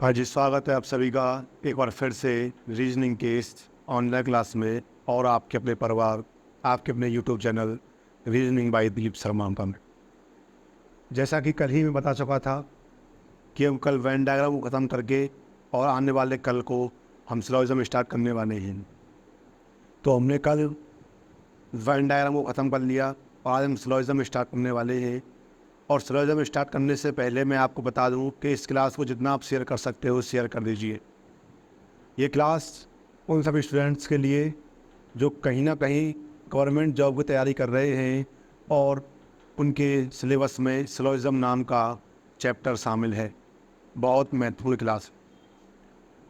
हाँ जी, स्वागत है आप सभी का एक बार फिर से रीजनिंग के इस ऑनलाइन क्लास में और आपके अपने परिवार, आपके अपने YouTube channel reasoning bye Dilip Sharma पर। जैसा कि कल ही मैं बता चुका था कि हम कल वेन डायग्राम को ख़त्म करके और आने वाले कल को हम सिलोजिज्म स्टार्ट करने वाले हैं। तो हमने कल वेन डायग्राम को ख़त्म कर लिया और आज हम सिलोजिज्म स्टार्ट करने वाले हैं। और सिलोजिज्म स्टार्ट करने से पहले मैं आपको बता दूं कि इस क्लास को जितना आप शेयर कर सकते हो शेयर कर दीजिए। ये क्लास उन सभी स्टूडेंट्स के लिए जो कहीं ना कहीं गवर्नमेंट जॉब की तैयारी कर रहे हैं और उनके सिलेबस में सिलोजिज्म नाम का चैप्टर शामिल है। बहुत महत्वपूर्ण क्लास।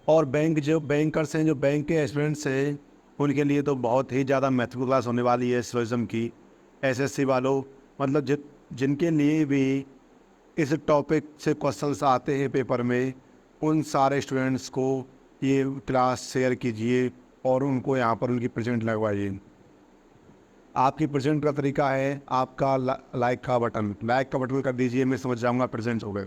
और बैंकर्स हैं, जो बैंक के स्टूडेंट्स हैं, उनके लिए तो बहुत ही ज़्यादा महत्वपूर्ण क्लास होने वाली है सिलोजिज्म की। एसएससी वालों, मतलब जिनके लिए भी इस टॉपिक से क्वेश्चंस आते हैं पेपर में, उन सारे स्टूडेंट्स को ये क्लास शेयर कीजिए और उनको यहाँ पर उनकी प्रेजेंट लगवाइए। आपकी प्रेजेंट का तरीका है आपका लाइक का बटन कर दीजिए, मैं समझ जाऊँगा प्रेजेंट हो गए।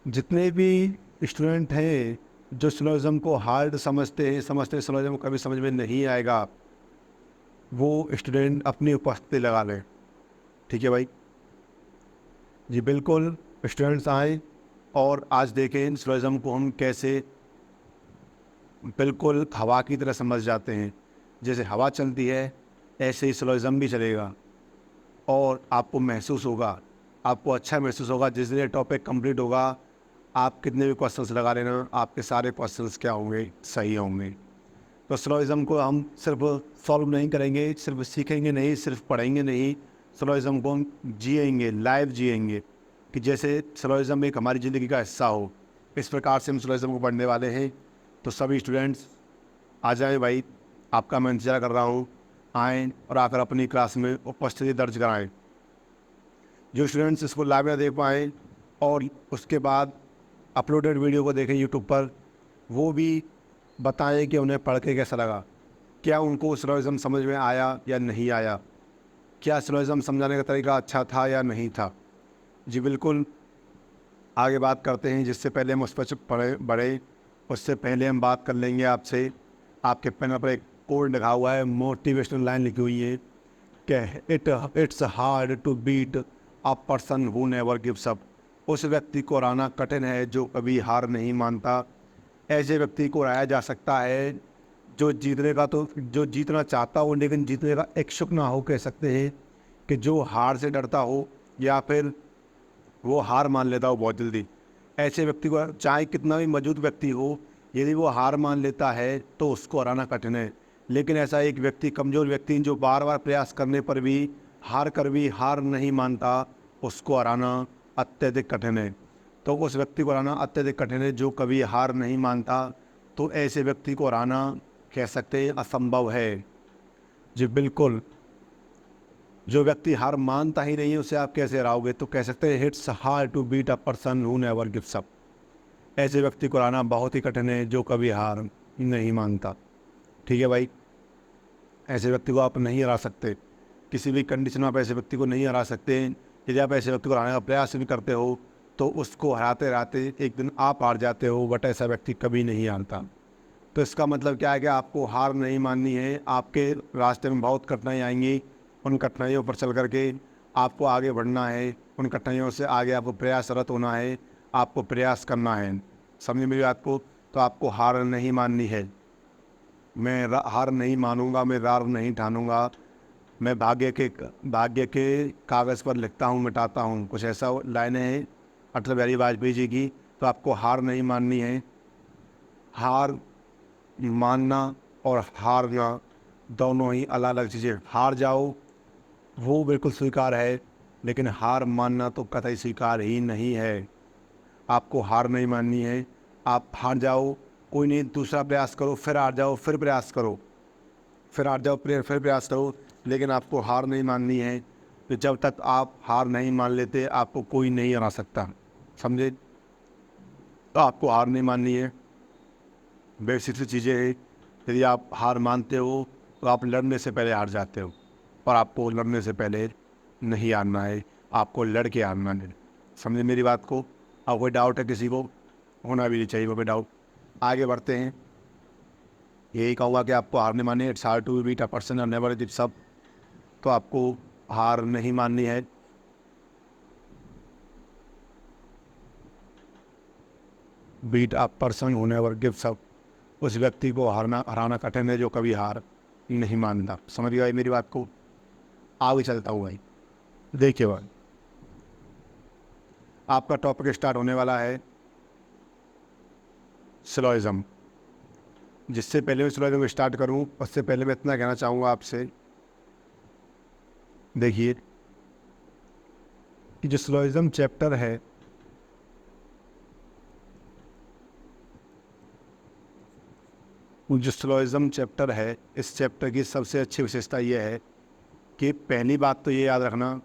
जितने भी स्टूडेंट हैं जो सिलोजिज्म को हार्ड समझते सिलोजिज्म कभी समझ में नहीं आएगा, वो स्टूडेंट अपनी उपस्थिति लगा लें। ठीक है भाई जी, बिल्कुल। स्टूडेंट्स आएँ और आज देखें सिलोजिज्म को हम कैसे बिल्कुल हवा की तरह समझ जाते हैं। जैसे हवा चलती है ऐसे ही सिलोजिज्म भी चलेगा और आपको महसूस होगा, आपको अच्छा महसूस होगा। जिस दिन ये टॉपिक कंप्लीट होगा, आप कितने भी क्वेश्चंस लगा लेना, आपके सारे क्वेश्चंस क्या होंगे, सही होंगे। तो सिलोजिज्म को हम सिर्फ सॉल्व नहीं करेंगे, सिर्फ सीखेंगे नहीं, सिर्फ पढ़ेंगे नहीं, सिलोजिज्म को हम जिएंगे, लाइव जिएंगे कि जैसे सिलोजिज्म एक हमारी ज़िंदगी का हिस्सा हो। इस प्रकार से हम सिलोजिज्म को पढ़ने वाले हैं। तो सभी स्टूडेंट्स आ जाएं भाई, आपका मैं इंतज़ार कर रहा हूँ। आएँ और आकर अपनी क्लास में उपस्थिति दर्ज कराएँ। जो स्टूडेंट्स इसको लाइव ना देख पाएँ और उसके बाद अपलोडेड वीडियो को देखें यूट्यूब पर, वो भी बताएं कि उन्हें पढ़ के कैसा लगा, क्या उनको सिलोजिज्म समझ में आया या नहीं आया, क्या सिलोजिज्म समझाने का तरीका अच्छा था या नहीं था। जी बिल्कुल, आगे बात करते हैं। जिससे पहले हम उस पर बढ़े, उससे पहले हम बात कर लेंगे आपसे। आपके पेन पर एक कोड लिखा हुआ है, मोटिवेशनल लाइन लिखी हुई है कि it's hard to beat a person who never gives up. उस व्यक्ति को हराना कठिन है जो कभी हार नहीं मानता। ऐसे व्यक्ति को हराया जा सकता है जो जीतना चाहता हो लेकिन जीतने का इच्छुक ना हो, कह सकते हैं कि जो हार से डरता हो या फिर वो हार मान लेता हो बहुत जल्दी। ऐसे व्यक्ति को चाहे कितना भी मजबूत व्यक्ति हो, यदि वो हार मान लेता है तो उसको हराना कठिन है। लेकिन ऐसा एक व्यक्ति, कमज़ोर व्यक्ति जो बार बार प्रयास करने पर भी हार नहीं मानता, उसको हराना अत्यधिक कठिन है। तो उस व्यक्ति को हराना अत्यधिक कठिन है जो कभी हार नहीं मानता। तो ऐसे व्यक्ति को हराना, कह सकते हैं, असंभव है। जी बिल्कुल। जो व्यक्ति हार मानता ही नहीं है उसे आप कैसे हराओगे। तो कह सकते हैं it's hard to beat a person who never gives up. ऐसे व्यक्ति को हराना बहुत ही कठिन है जो कभी हार नहीं मानता। ठीक है भाई, ऐसे व्यक्ति को आप नहीं हरा सकते, किसी भी कंडीशन में आप ऐसे व्यक्ति को नहीं हरा सकते। यदि आप ऐसे व्यक्ति को हराने का प्रयास भी करते हो तो उसको हराते हराते एक दिन आप हार जाते हो, बट ऐसा व्यक्ति कभी नहीं हारता। तो इसका मतलब क्या है कि आपको हार नहीं माननी है। आपके रास्ते में बहुत कठिनाई आएंगी, उन कठिनाइयों पर चल करके आपको आगे बढ़ना है। उन कठिनाइयों से आगे आपको प्रयासरत होना है, आपको प्रयास करना है। समझ मेरी बात को। तो आपको हार नहीं माननी है। हार नहीं मानूंगा, मैं रार नहीं ठानूंगा, मैं भाग्य के कागज़ पर लिखता हूँ, मिटाता हूँ, कुछ ऐसा लाइनें हैं अटल बिहारी वाजपेयी जी की। तो आपको हार नहीं माननी है। हार मानना और हारना दोनों ही अलग अलग चीज़ें। हार जाओ वो बिल्कुल स्वीकार है, लेकिन हार मानना तो कतई स्वीकार ही नहीं है। आपको हार नहीं माननी है। आप हार जाओ, कोई नहीं, दूसरा प्रयास करो, फिर हार जाओ, फिर प्रयास करो, फिर हार जाओ, फिर प्रयास करो, लेकिन आपको हार नहीं माननी है। तो जब तक आप हार नहीं मान लेते, आपको कोई नहीं हरा सकता। समझे। तो आपको हार नहीं माननी है। बेसिक सी चीज़ें हैं। यदि आप हार मानते हो तो आप लड़ने से पहले हार जाते हो, और आपको लड़ने से पहले नहीं हारना है, आपको लड़ के हारना है। समझे मेरी बात को। अब कोई डाउट है किसी को। होना भी नहीं चाहिए वो भी डाउट। आगे बढ़ते हैं। यही कहूँगा कि आपको हार नहीं माननी है। It's hard to beat a person और नेवर गिव सब। तो आपको हार नहीं माननी है। Beat a person who never give सब। उस व्यक्ति को हराना कठिन है जो कभी हार नहीं मानता। समझ गए मेरी बात को? आगे चलता हूँ भाई। देखिए भाई, आपका टॉपिक स्टार्ट होने वाला है सिलोइज्म। जिससे पहले मैं सिलोइज्म स्टार्ट करूँ उससे पहले मैं इतना कहना चाहूँगा आपसे। देखिए कि जो सिलोइज्म चैप्टर है, जो सिलोइज्म चैप्टर है, इस चैप्टर की सबसे अच्छी विशेषता यह है कि पहली बात तो ये याद रखना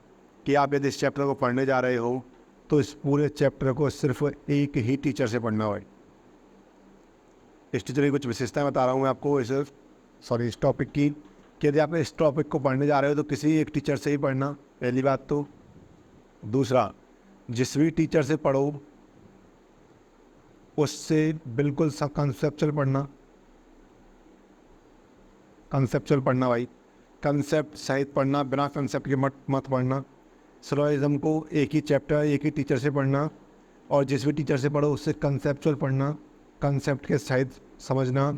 कि आप यदि इस चैप्टर को पढ़ने जा रहे हो तो इस पूरे चैप्टर को सिर्फ एक ही टीचर से पढ़ना हो। इस टीचर की कुछ विशेषताएं बता रहा हूँ मैं आपको इस टॉपिक की, कि यदि आप इस टॉपिक को पढ़ने जा रहे हो तो किसी एक टीचर से ही पढ़ना, पहली बात तो। दूसरा, जिस भी टीचर से पढ़ो उससे बिल्कुल सब कंसेप्चुअल पढ़ना भाई। कंसेप्ट सहित पढ़ना, बिना कंसेप्ट के मत पढ़ना। सिलोइज्म को एक ही चैप्टर एक ही टीचर से पढ़ना, और जिस भी टीचर से पढ़ो उससे कंसेप्चुअल पढ़ना, कंसेप्ट के सहित समझना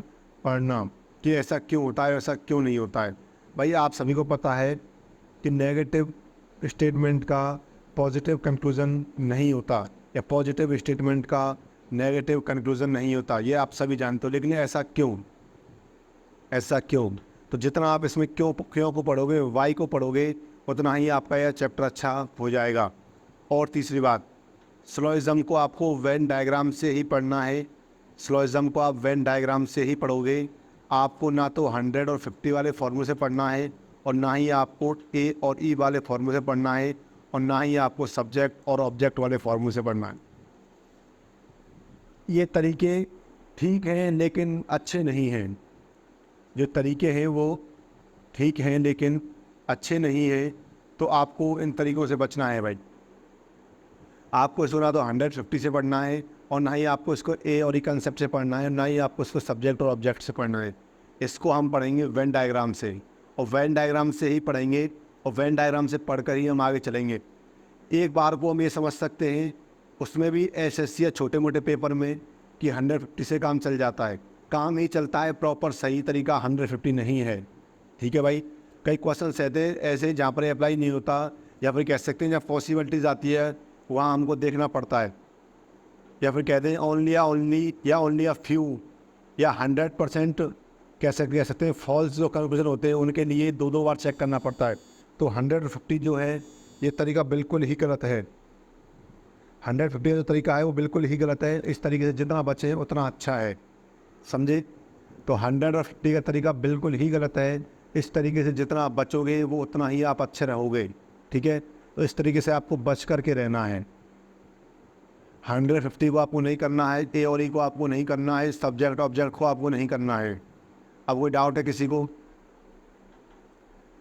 पढ़ना कि ऐसा क्यों होता है, ऐसा क्यों नहीं होता है। भाई आप सभी को पता है कि नेगेटिव स्टेटमेंट का पॉजिटिव कंक्लूज़न नहीं होता, या पॉजिटिव स्टेटमेंट का नेगेटिव कंक्लूज़न नहीं होता, ये आप सभी जानते हो। लेकिन ऐसा क्यों, ऐसा क्यों? तो जितना आप इसमें क्यों को पढ़ोगे, वाई को पढ़ोगे, उतना ही आपका यह चैप्टर अच्छा हो जाएगा। और तीसरी बात, सिलोइज्म को आपको वेन डायग्राम से ही पढ़ना है। सिलोइज्म को आप वेन डायग्राम से ही पढ़ोगे। आपको ना तो 100 और 50 वाले फार्मूले से पढ़ना है, और ना ही आपको ए और ई वाले फार्मूले से पढ़ना है, और ना ही आपको सब्जेक्ट और ऑब्जेक्ट वाले फार्मूले से पढ़ना है। ये तरीके ठीक हैं लेकिन अच्छे नहीं हैं। जो तरीके हैं वो ठीक हैं लेकिन अच्छे नहीं हैं। तो आपको इन तरीक़ों से बचना है भाई। आपको इसको ना तो 150 से पढ़ना है, और ना ही आपको इसको ए और ई कंसेप्ट से पढ़ना है, ना ही आपको इसको सब्जेक्ट और ऑब्जेक्ट से पढ़ना है। इसको हम पढ़ेंगे वेन डायग्राम से, और वेन डायग्राम से ही पढ़ेंगे, और वेन डायग्राम से पढ़कर ही हम आगे चलेंगे। एक बार को हम ये समझ सकते हैं, उसमें भी एसएससी या छोटे मोटे पेपर में, कि 150 से काम चल जाता है। काम ही चलता है, प्रॉपर सही तरीका 150 नहीं है। ठीक है भाई। कई क्वेश्चन रहते हैं ऐसे जहाँ पर अप्लाई नहीं होता, या फिर कह सकते हैं जहाँ पॉसिबिलिटीज़ आती है वहाँ हमको देखना पड़ता है, या फिर कहते हैं ओनली अ फ्यू, या 100% कह सकते हैं फॉल्स जो कंक्लूजन होते हैं उनके लिए दो दो बार चेक करना पड़ता है। तो 150 जो है ये तरीका बिल्कुल ही गलत है। 150 जो तरीका है वो बिल्कुल ही गलत है। इस तरीके से जितना बचे उतना अच्छा है, समझे? तो 150 का तरीका बिल्कुल ही गलत है। इस तरीके से जितना आप बचोगे वो उतना ही आप अच्छे रहोगे। ठीक है, तो इस तरीके से आपको बच करके रहना है। 150 को आपको नहीं करना है, ए और ई को आपको नहीं करना है, सब्जेक्ट ऑब्जेक्ट को आपको नहीं करना है। अब कोई डाउट है किसी को?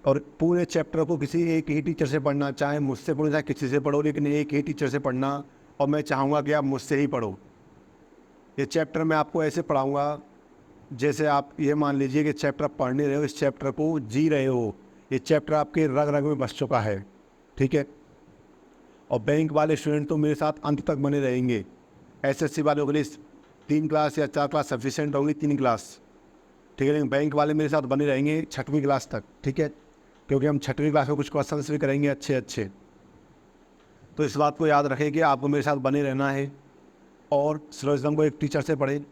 और पूरे चैप्टर को किसी एक ही टीचर से पढ़ना, चाहे मुझसे पढ़ो चाहे किसी से पढ़ो, लेकिन एक ही टीचर से पढ़ना। और मैं चाहूँगा कि आप मुझसे ही पढ़ो। ये चैप्टर मैं आपको ऐसे पढ़ाऊँगा जैसे आप ये मान लीजिए कि चैप्टर आप पढ़ नहीं रहे हो, इस चैप्टर को जी रहे हो। ये चैप्टर आपके रग रग में बस चुका है। ठीक है। और बैंक वाले स्टूडेंट तो मेरे साथ अंत तक बने रहेंगे। एसएससी वालों के लिए 3 क्लास या 4 क्लास सफिशिएंट होंगी, 3 क्लास। ठीक है, लेकिन बैंक वाले मेरे साथ बने रहेंगे 6वीं क्लास तक। ठीक है, क्योंकि हम 6वीं क्लास में कुछ क्वेश्चन भी करेंगे अच्छे अच्छे। तो इस बात को याद रखें कि आपको मेरे साथ बने रहना है, और सिलोइज्म को एक टीचर से पढ़ें,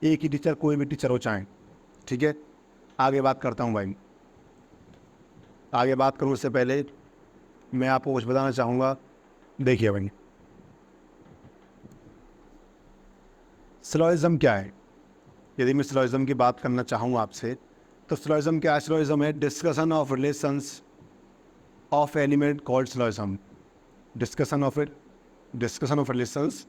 एक ही टीचर, कोई भी टीचर हो चाहे। ठीक है, आगे बात करता हूँ भाई। आगे बात करूँ उससे पहले मैं आपको कुछ बताना चाहूँगा। देखिए भाई, सिलोइज्म क्या है? यदि मैं सिलोइज्म की बात करना चाहूँ आपसे, तो सिलोइज्म क्या है? सिलोइज्म है discussion of relations of element called syllogism. Discussion of relations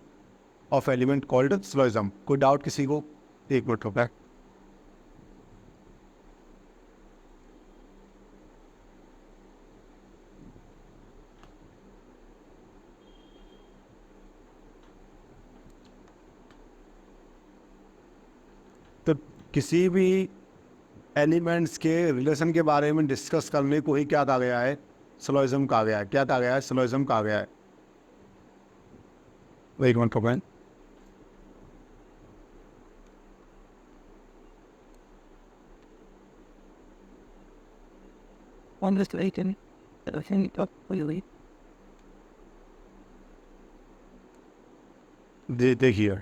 of element called syllogism. कोई डाउट किसी को? एक मिनट होता है। तो किसी भी एलिमेंट्स के रिलेशन के बारे में डिस्कस करने को ही क्या कहा गया है? सिलोजिज्म कहा गया है। क्या कहा गया है? सिलोजिज्म कहा गया है। एक मिनट रुकें। On this latent, I think it really देखिए,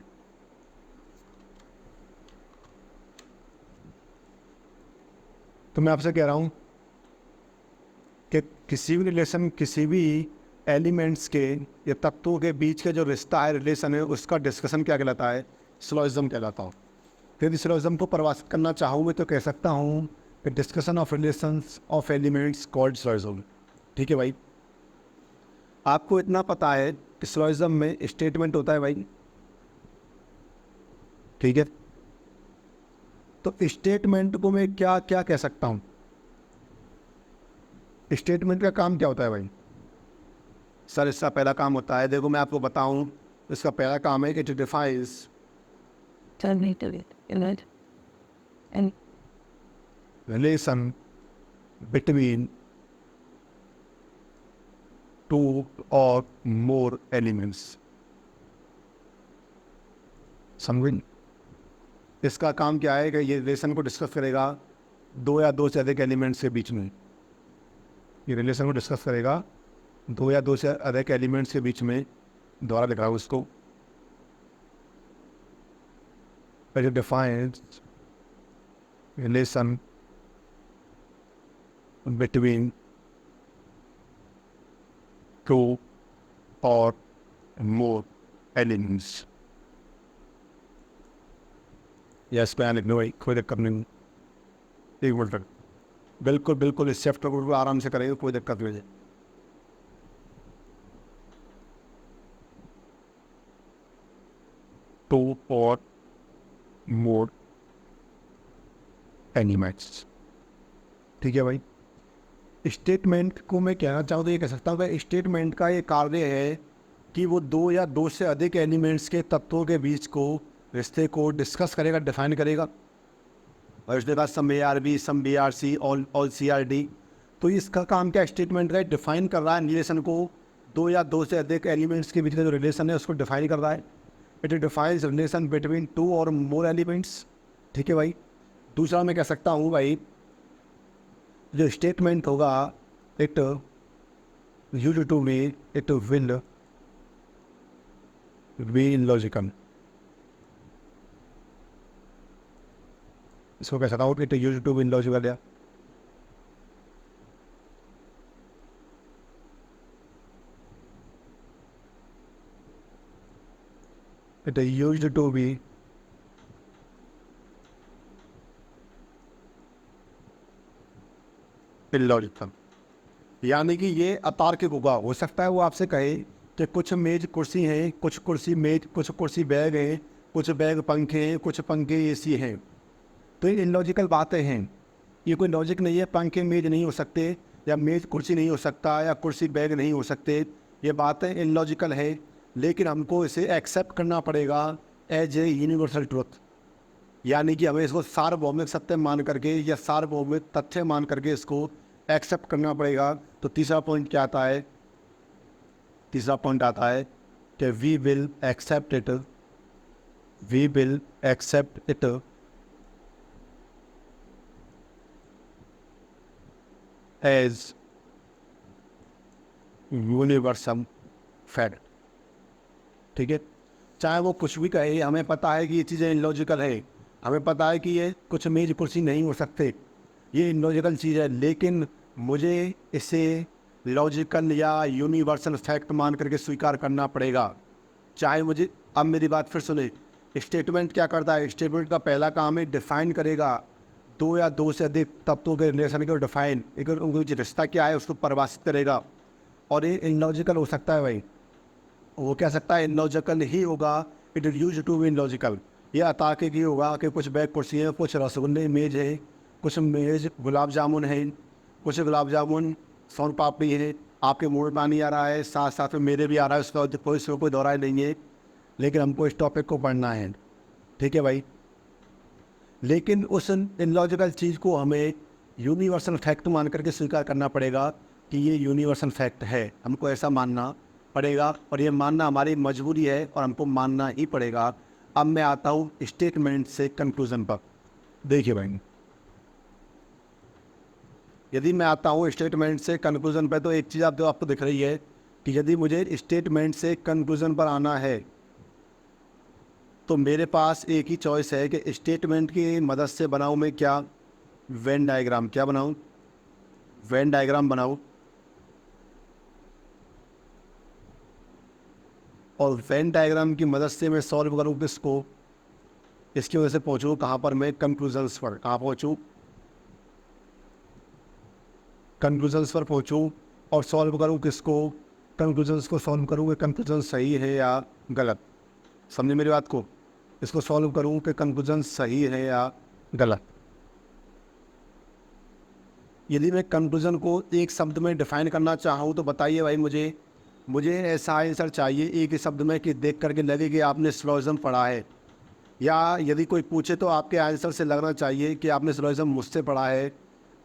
तो मैं आपसे कह रहा हूं कि किसी भी रिलेशन, किसी भी एलिमेंट्स के या तत्वों के बीच के जो रिश्ता है, रिलेशन है, उसका डिस्कशन क्या कहलाता है? सिलोजिज्म कहलाता हूँ। यदि सिलोजिज्म को परिभाषित करना चाहूँ मैं तो कह सकता हूँ कि discussion of relations of elements called syllogism. ठीक है भाई, आपको इतना पता है कि सिलोजिज्म में स्टेटमेंट होता है भाई। ठीक है, तो स्टेटमेंट को मैं क्या क्या कह सकता हूँ? स्टेटमेंट का काम क्या होता है भाई? सर इसका पहला काम होता है, देखो मैं आपको बताऊं, इसका पहला काम है कि it defines and relation between two और मोर एलिमेंट्स। समझ? इसका काम क्या है कि ये रिलेशन को डिस्कस करेगा दो या दो से अधिक एलिमेंट्स के बीच में। ये रिलेशन को डिस्कस करेगा दो या दो से अधिक एलिमेंट्स के बीच में। दोबारा लिख रहा हूँ इसको। It defines relation between two or more elements। Yes मैं लिख लो भाई, कोई दिक्कत नहीं। एक मिनट तक बिल्कुल बिल्कुल इस चैप्टर को आराम से करेंगे, कोई दिक्कत नहीं है। टू और मोर एलिमेंट्स। ठीक है भाई, स्टेटमेंट को मैं कहना चाहूँ तो ये कह सकता हूँ कि स्टेटमेंट का ये कार्य है कि वो दो या दो से अधिक एलिमेंट्स के तत्वों के बीच को, रिश्ते को डिस्कस करेगा, डिफाइन करेगा। और उसके बाद सम ARB, सम BRC, ऑल CRD। तो इसका काम क्या? स्टेटमेंट का डिफाइन कर रहा है रिलेशन को, दो या दो से अधिक एलिमेंट्स के बीच का जो रिलेशन है उसको डिफाइन कर रहा है। It defines relation between two और मोर एलिमेंट्स। ठीक है भाई, दूसरा मैं कह सकता हूँ भाई, जो स्टेटमेंट होगा it used to be, it will be logical. इसको कह सकता हूँ it used to be logical. या it used to be illogical, यानी कि ये अतार्किक होगा। हो सकता है वो आपसे कहे कि कुछ मेज कुर्सी हैं, कुछ कुर्सी मेज, कुछ कुर्सी बैग हैं, कुछ बैग पंखे हैं, कुछ पंखे AC हैं। तो ये इलॉजिकल बातें हैं, ये कोई लॉजिक नहीं है। पंखे मेज नहीं हो सकते, या मेज कुर्सी नहीं हो सकता, या कुर्सी बैग नहीं हो सकते। ये बातें इलॉजिकल है, लेकिन हमको इसे एक्सेप्ट करना पड़ेगा एज ए यूनिवर्सल ट्रुथ। यानी कि हमें इसको सार्वभौमिक सत्य मान करके या सार्वभौमिक तथ्य मान करके इसको एक्सेप्ट करना पड़ेगा। तो तीसरा पॉइंट क्या आता है? तीसरा पॉइंट आता है कि we will accept it, we will accept it as universal fact. ठीक है, चाहे वो कुछ भी कहे, हमें पता है कि ये चीज़ें इलॉजिकल है, हमें पता है कि ये कुछ मेज कुर्सी नहीं हो सकते, ये इलॉजिकल चीज़ है, लेकिन मुझे इसे लॉजिकल या यूनिवर्सल फैक्ट मान करके स्वीकार करना पड़ेगा, चाहे मुझे। अब मेरी बात फिर सुने, स्टेटमेंट क्या करता है? स्टेटमेंट का पहला काम है डिफाइन करेगा दो या दो से अधिक तत्वों के रिलेशन को डिफाइन, एक उनका रिश्ता क्या है उसको परिभाषित करेगा। और ये इलॉजिकल हो सकता है भाई, वो कह सकता है इलॉजिकल ही होगा। It is use to be illogical. ये अतार्किक ही होगा कि कुछ बैग कुर्सी हैं, कुछ रसगुल्ले मेज है, कुछ मेज गुलाब जामुन है, कुछ गुलाब जामुन सोन पापड़ी है। आपके मुँह में पानी आ रहा है, साथ साथ में मेरे भी आ रहा है, उसका कोई दोहराए नहीं है, लेकिन हमको इस टॉपिक को पढ़ना है। ठीक है भाई, लेकिन उस इलॉजिकल चीज़ को हमें यूनिवर्सल फैक्ट मान करके स्वीकार करना पड़ेगा कि ये यूनिवर्सल फैक्ट है, हमको ऐसा मानना पड़ेगा और ये मानना हमारी मजबूरी है और हमको मानना ही पड़ेगा। अब मैं आता हूँ स्टेटमेंट से कंक्लूजन पर। देखिए भाई, यदि मैं आता हूँ स्टेटमेंट से कंक्लूजन पर तो एक चीज़ आप जो आपको दिख रही है कि यदि मुझे स्टेटमेंट से कंक्लूजन पर आना है तो मेरे पास एक ही चॉइस है कि स्टेटमेंट की मदद से बनाऊँ मैं क्या, वेन डायग्राम। क्या बनाऊँ? वेन डायग्राम बनाऊँ। और वेन डायग्राम की मदद से मैं सॉल्व करूँ किसको, इसकी वजह से पहुँचूँ कहाँ पर, मैं कंक्लूजन्स पर। कहाँ पहुँचूँ? कंक्लूजन्स पर पहुँचूँ और सॉल्व करूँ किसको, कंक्लूजन्स को सॉल्व करूँ कि कंक्लूजन सही है या गलत। समझे मेरी बात को? इसको सॉल्व करूँ कि कंक्लूजन सही है या गलत। यदि मैं कंक्लूजन को एक शब्द में डिफाइन करना चाहूँ तो बताइए भाई, मुझे ऐसा आंसर चाहिए एक ही शब्द में कि देख करके लगे कि आपने सिलोजिज्म पढ़ा है, या यदि कोई पूछे तो आपके आंसर से लगना चाहिए कि आपने सिलोजिज्म मुझसे पढ़ा है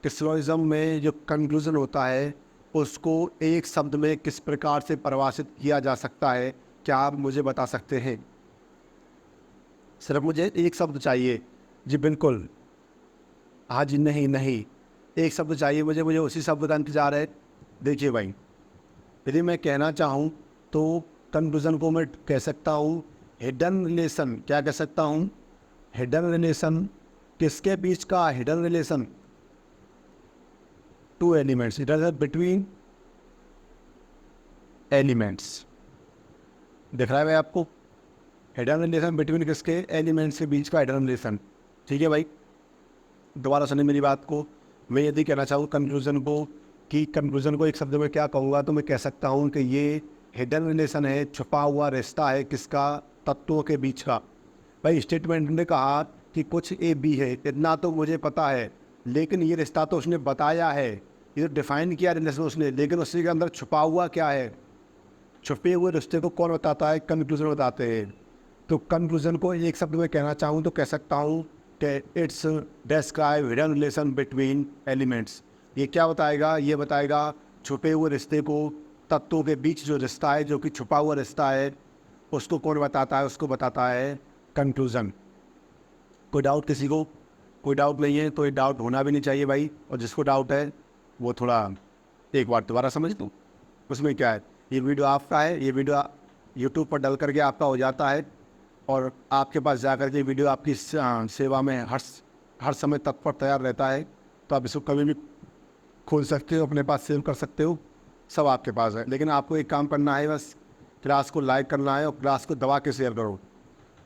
कि सिलोजिज्म में जो कंक्लूजन होता है उसको एक शब्द में किस प्रकार से परिभाषित किया जा सकता है, क्या आप मुझे बता सकते हैं? सिर्फ मुझे एक शब्द चाहिए। जी बिल्कुल, हाँ जी, नहीं नहीं, एक शब्द चाहिए मुझे उसी शब्द का इंतजार है। देखिए भाई, यदि मैं कहना चाहूँ तो कंक्लूजन को मैं कह सकता हूँ हिडन रिलेशन। क्या कह सकता हूँ? Hidden relation. किसके बीच का hidden relation? Two elements, it is between elements. दिख रहा है भाई आपको? हिडन रिलेशन बिटवीन किसके? एलिमेंट्स के बीच का हिडन रिलेशन। ठीक है भाई, दोबारा सुनिए मेरी बात को। मैं यदि कहना चाहूँ कंक्लूजन को, कि कंक्लूजन को एक शब्द में क्या कहूँगा, तो मैं कह सकता हूँ कि ये हिडन रिलेशन है, छुपा हुआ रिश्ता है किसका? तत्वों के बीच का। भाई स्टेटमेंट ने कहा कि कुछ ए बी है, इतना तो मुझे पता है, लेकिन ये रिश्ता तो उसने बताया है, ये तो डिफाइन किया रिलेशन उसने, लेकिन उसी के अंदर छुपा हुआ क्या है? छुपे हुए रिश्ते को कौन बताता है? कंक्लूजन बताते हैं। तो कंक्लूजन को एक शब्द में कहना चाहूँ तो कह सकता हूँ कि it's describe hidden relation between elements. ये क्या बताएगा? ये बताएगा छुपे हुए रिश्ते को, तत्वों के बीच जो रिश्ता है, जो कि छुपा हुआ रिश्ता है, उसको कौन बताता है? उसको बताता है कंक्लूजन। कोई डाउट किसी को? कोई डाउट नहीं है तो ये डाउट होना भी नहीं चाहिए भाई, और जिसको डाउट है वो थोड़ा एक बार दोबारा समझ लो। उसमें क्या है, ये वीडियो आपका है, ये वीडियो यूट्यूब पर डल करके आपका हो जाता है और आपके पास जा कर के वीडियो आपकी सेवा में हर समय तत्पर तैयार रहता है। तो आप इसको कभी भी खोल सकते हो, अपने पास सेव कर सकते हो, सब आपके पास है। लेकिन आपको एक काम करना है, बस क्लास को लाइक करना है और क्लास को दबा के शेयर करो।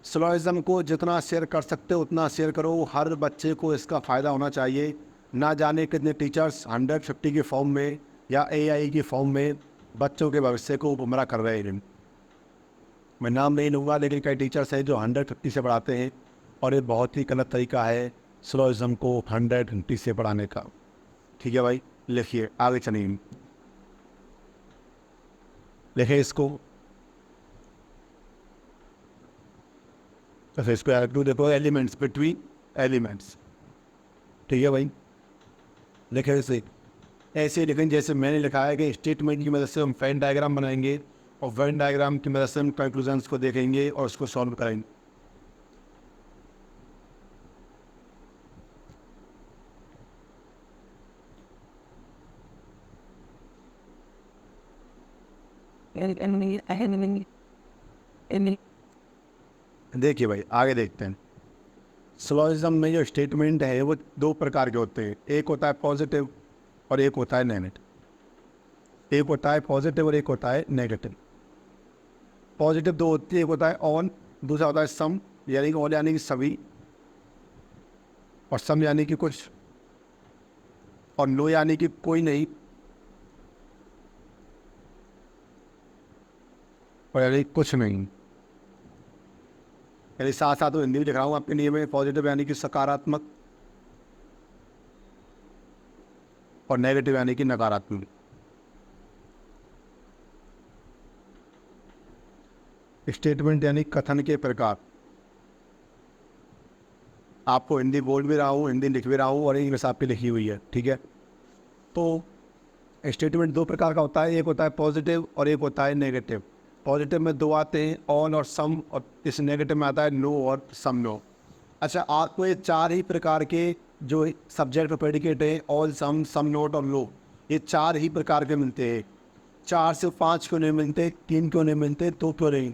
सिलोजिज्म को जितना शेयर कर सकते हो उतना शेयर करो, हर बच्चे को इसका फ़ायदा होना चाहिए। ना जाने कितने टीचर्स 150 के फॉर्म में या एआई की फॉर्म में बच्चों के भविष्य को गुमराह कर रहे हैं। मैं नाम नहीं लूँगा, लेकिन कई टीचर्स हैं जो 150 से पढ़ाते हैं और ये बहुत ही गलत तरीका है सिलोजिज्म को 150 से पढ़ाने का। ठीक है भाई, लिखिए आगे चलिए, लिखिए इसको। तो इसको याद टू देखो, एलिमेंट्स बिटवीन एलिमेंट्स। ठीक है भाई, लिखे इसे ऐसे लिखें जैसे मैंने लिखा है कि स्टेटमेंट की मदद से हम वेन डायग्राम बनाएंगे और वेन डायग्राम की मदद से हम कंक्लूजन्स को देखेंगे और उसको सॉल्व करेंगे। and देखिए भाई आगे देखते हैं। सिलोजिज्म में जो स्टेटमेंट है वो दो प्रकार के होते हैं, एक होता है पॉजिटिव और एक होता है नेगेटिव। एक होता है पॉजिटिव और एक होता है नेगेटिव। पॉजिटिव दो होती है, एक होता है ऑल, दूसरा होता है सम, यानी कि ऑल यानी कि सभी, और सम यानी कि कुछ, और नो यानी कि कोई नहीं, और यानी कुछ नहीं। यानी साथ साथ तो हिंदी भी लिख रहा हूँ आपके लिए मैं। पॉजिटिव यानी कि सकारात्मक और नेगेटिव यानी कि नकारात्मक। स्टेटमेंट यानी कथन के प्रकार। आपको हिंदी बोल भी रहा हूँ, हिंदी लिख भी रहा हूँ और इंग्लिश आपकी लिखी हुई है, ठीक है। तो स्टेटमेंट दो प्रकार का होता है, एक होता है पॉजिटिव और एक होता है नेगेटिव। पॉजिटिव में दो आते हैं, ऑल और सम, और इस नेगेटिव में आता है नो और सम नो। अच्छा, आपको ये चार ही प्रकार के जो सब्जेक्ट प्रेडिकेट है, ऑल, सम नोट और नो, ये चार ही प्रकार के मिलते हैं। चार से पाँच क्यों नहीं मिलते, तीन क्यों नहीं मिलते, दो क्यों नहीं,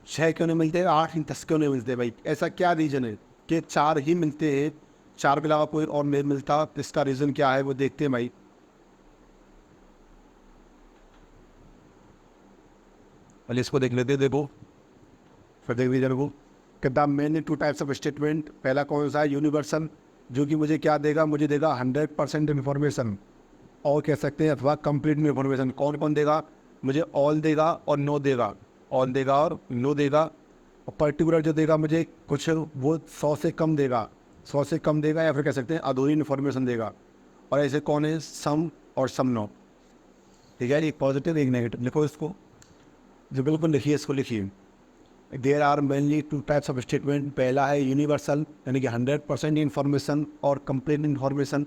छः क्यों नहीं मिलते, आठ, 10 क्यों नहीं मिलते भाई? ऐसा क्या रीज़न है कि चार ही मिलते हैं, चार के अलावा कोई और नहीं मिलता? इसका रीज़न क्या है वो देखते हैं भाई। पहले इसको देख लेते हैं, देखो फिर देख लीजिए को कि the main to types of statement. पहला कौन सा है? यूनिवर्सल, जो कि मुझे क्या देगा, मुझे देगा 100% इन्फॉर्मेशन, और कह सकते हैं अथवा कंप्लीट इन्फॉर्मेशन। कौन कौन देगा? मुझे ऑल देगा और नो देगा, ऑल देगा और नो देगा। और पर्टिकुलर जो देगा मुझे कुछ वो 100 से कम देगा, 100 से कम देगा, या फिर कह सकते हैं अधूरी इन्फॉर्मेशन देगा। और ऐसे कौन है? सम और सम नो, ठीक है। एक पॉजिटिव एक नेगेटिव, लिखो इसको, जो बिल्कुल लिखिए, इसको लिखिए। There are mainly two types of statement. पहला है यूनिवर्सल, यानी कि 100% इन्फॉर्मेशन और कंप्लीट इन्फॉर्मेशन,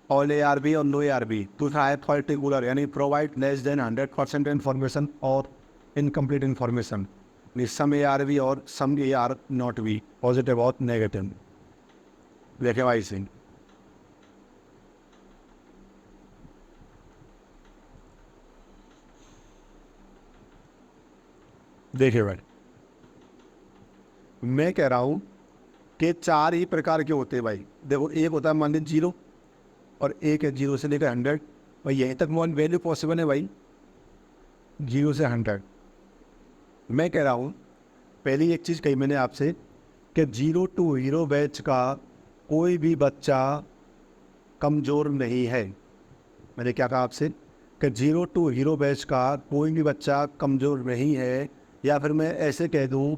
ऑल ARB और नो ARB। दूसरा है पर्टिकुलर, यानी प्रोवाइड लेस देन 100% इन्फॉर्मेशन और इनकम्प्लीट इन्फॉर्मेशन, यानी सम ARB और some AR not B, positive और नेगेटिव। देखे भाई सिंह, देखिए भाई, मैं कह रहा हूँ कि चार ही प्रकार के होते हैं भाई। देखो, एक होता है मान लीजिए 0, और एक है 0 से लेकर 100। भाई यहीं तक वन वैल्यू पॉसिबल है भाई, 0 से 100। मैं कह रहा हूँ, पहली एक चीज़ कही मैंने आपसे कि 0 to हीरो बैच का कोई भी बच्चा कमज़ोर नहीं है। मैंने क्या कहा आपसे कि 0 to हीरो बैच का कोई भी बच्चा कमज़ोर नहीं है, या फिर मैं ऐसे कह दूँ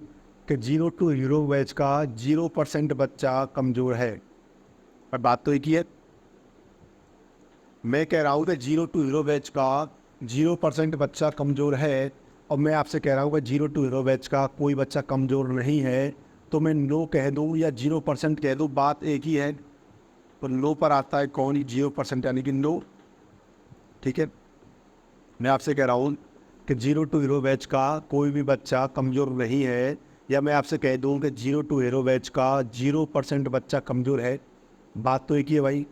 कि 0 to हीरो बैच का 0% बच्चा कमज़ोर है। पर बात तो एक ही है। मैं कह रहा हूँ कि 0 to हीरो बैच का 0% बच्चा कमज़ोर है, और मैं आपसे कह रहा हूँ कि 0 to हीरो बैच का कोई बच्चा कमज़ोर नहीं है। तो मैं नो कह दूँ या 0% कह दूँ, बात एक ही है। तो नो पर आता है कौन? 0%, यानी कि नो, ठीक है। मैं आपसे कह रहा हूँ कि 0 to हीरो बैच का कोई भी बच्चा कमज़ोर नहीं है, या मैं आपसे कह दूँ कि 0 to हीरो बैच का 0% बच्चा कमज़ोर है, बात तो एक ही है भाई।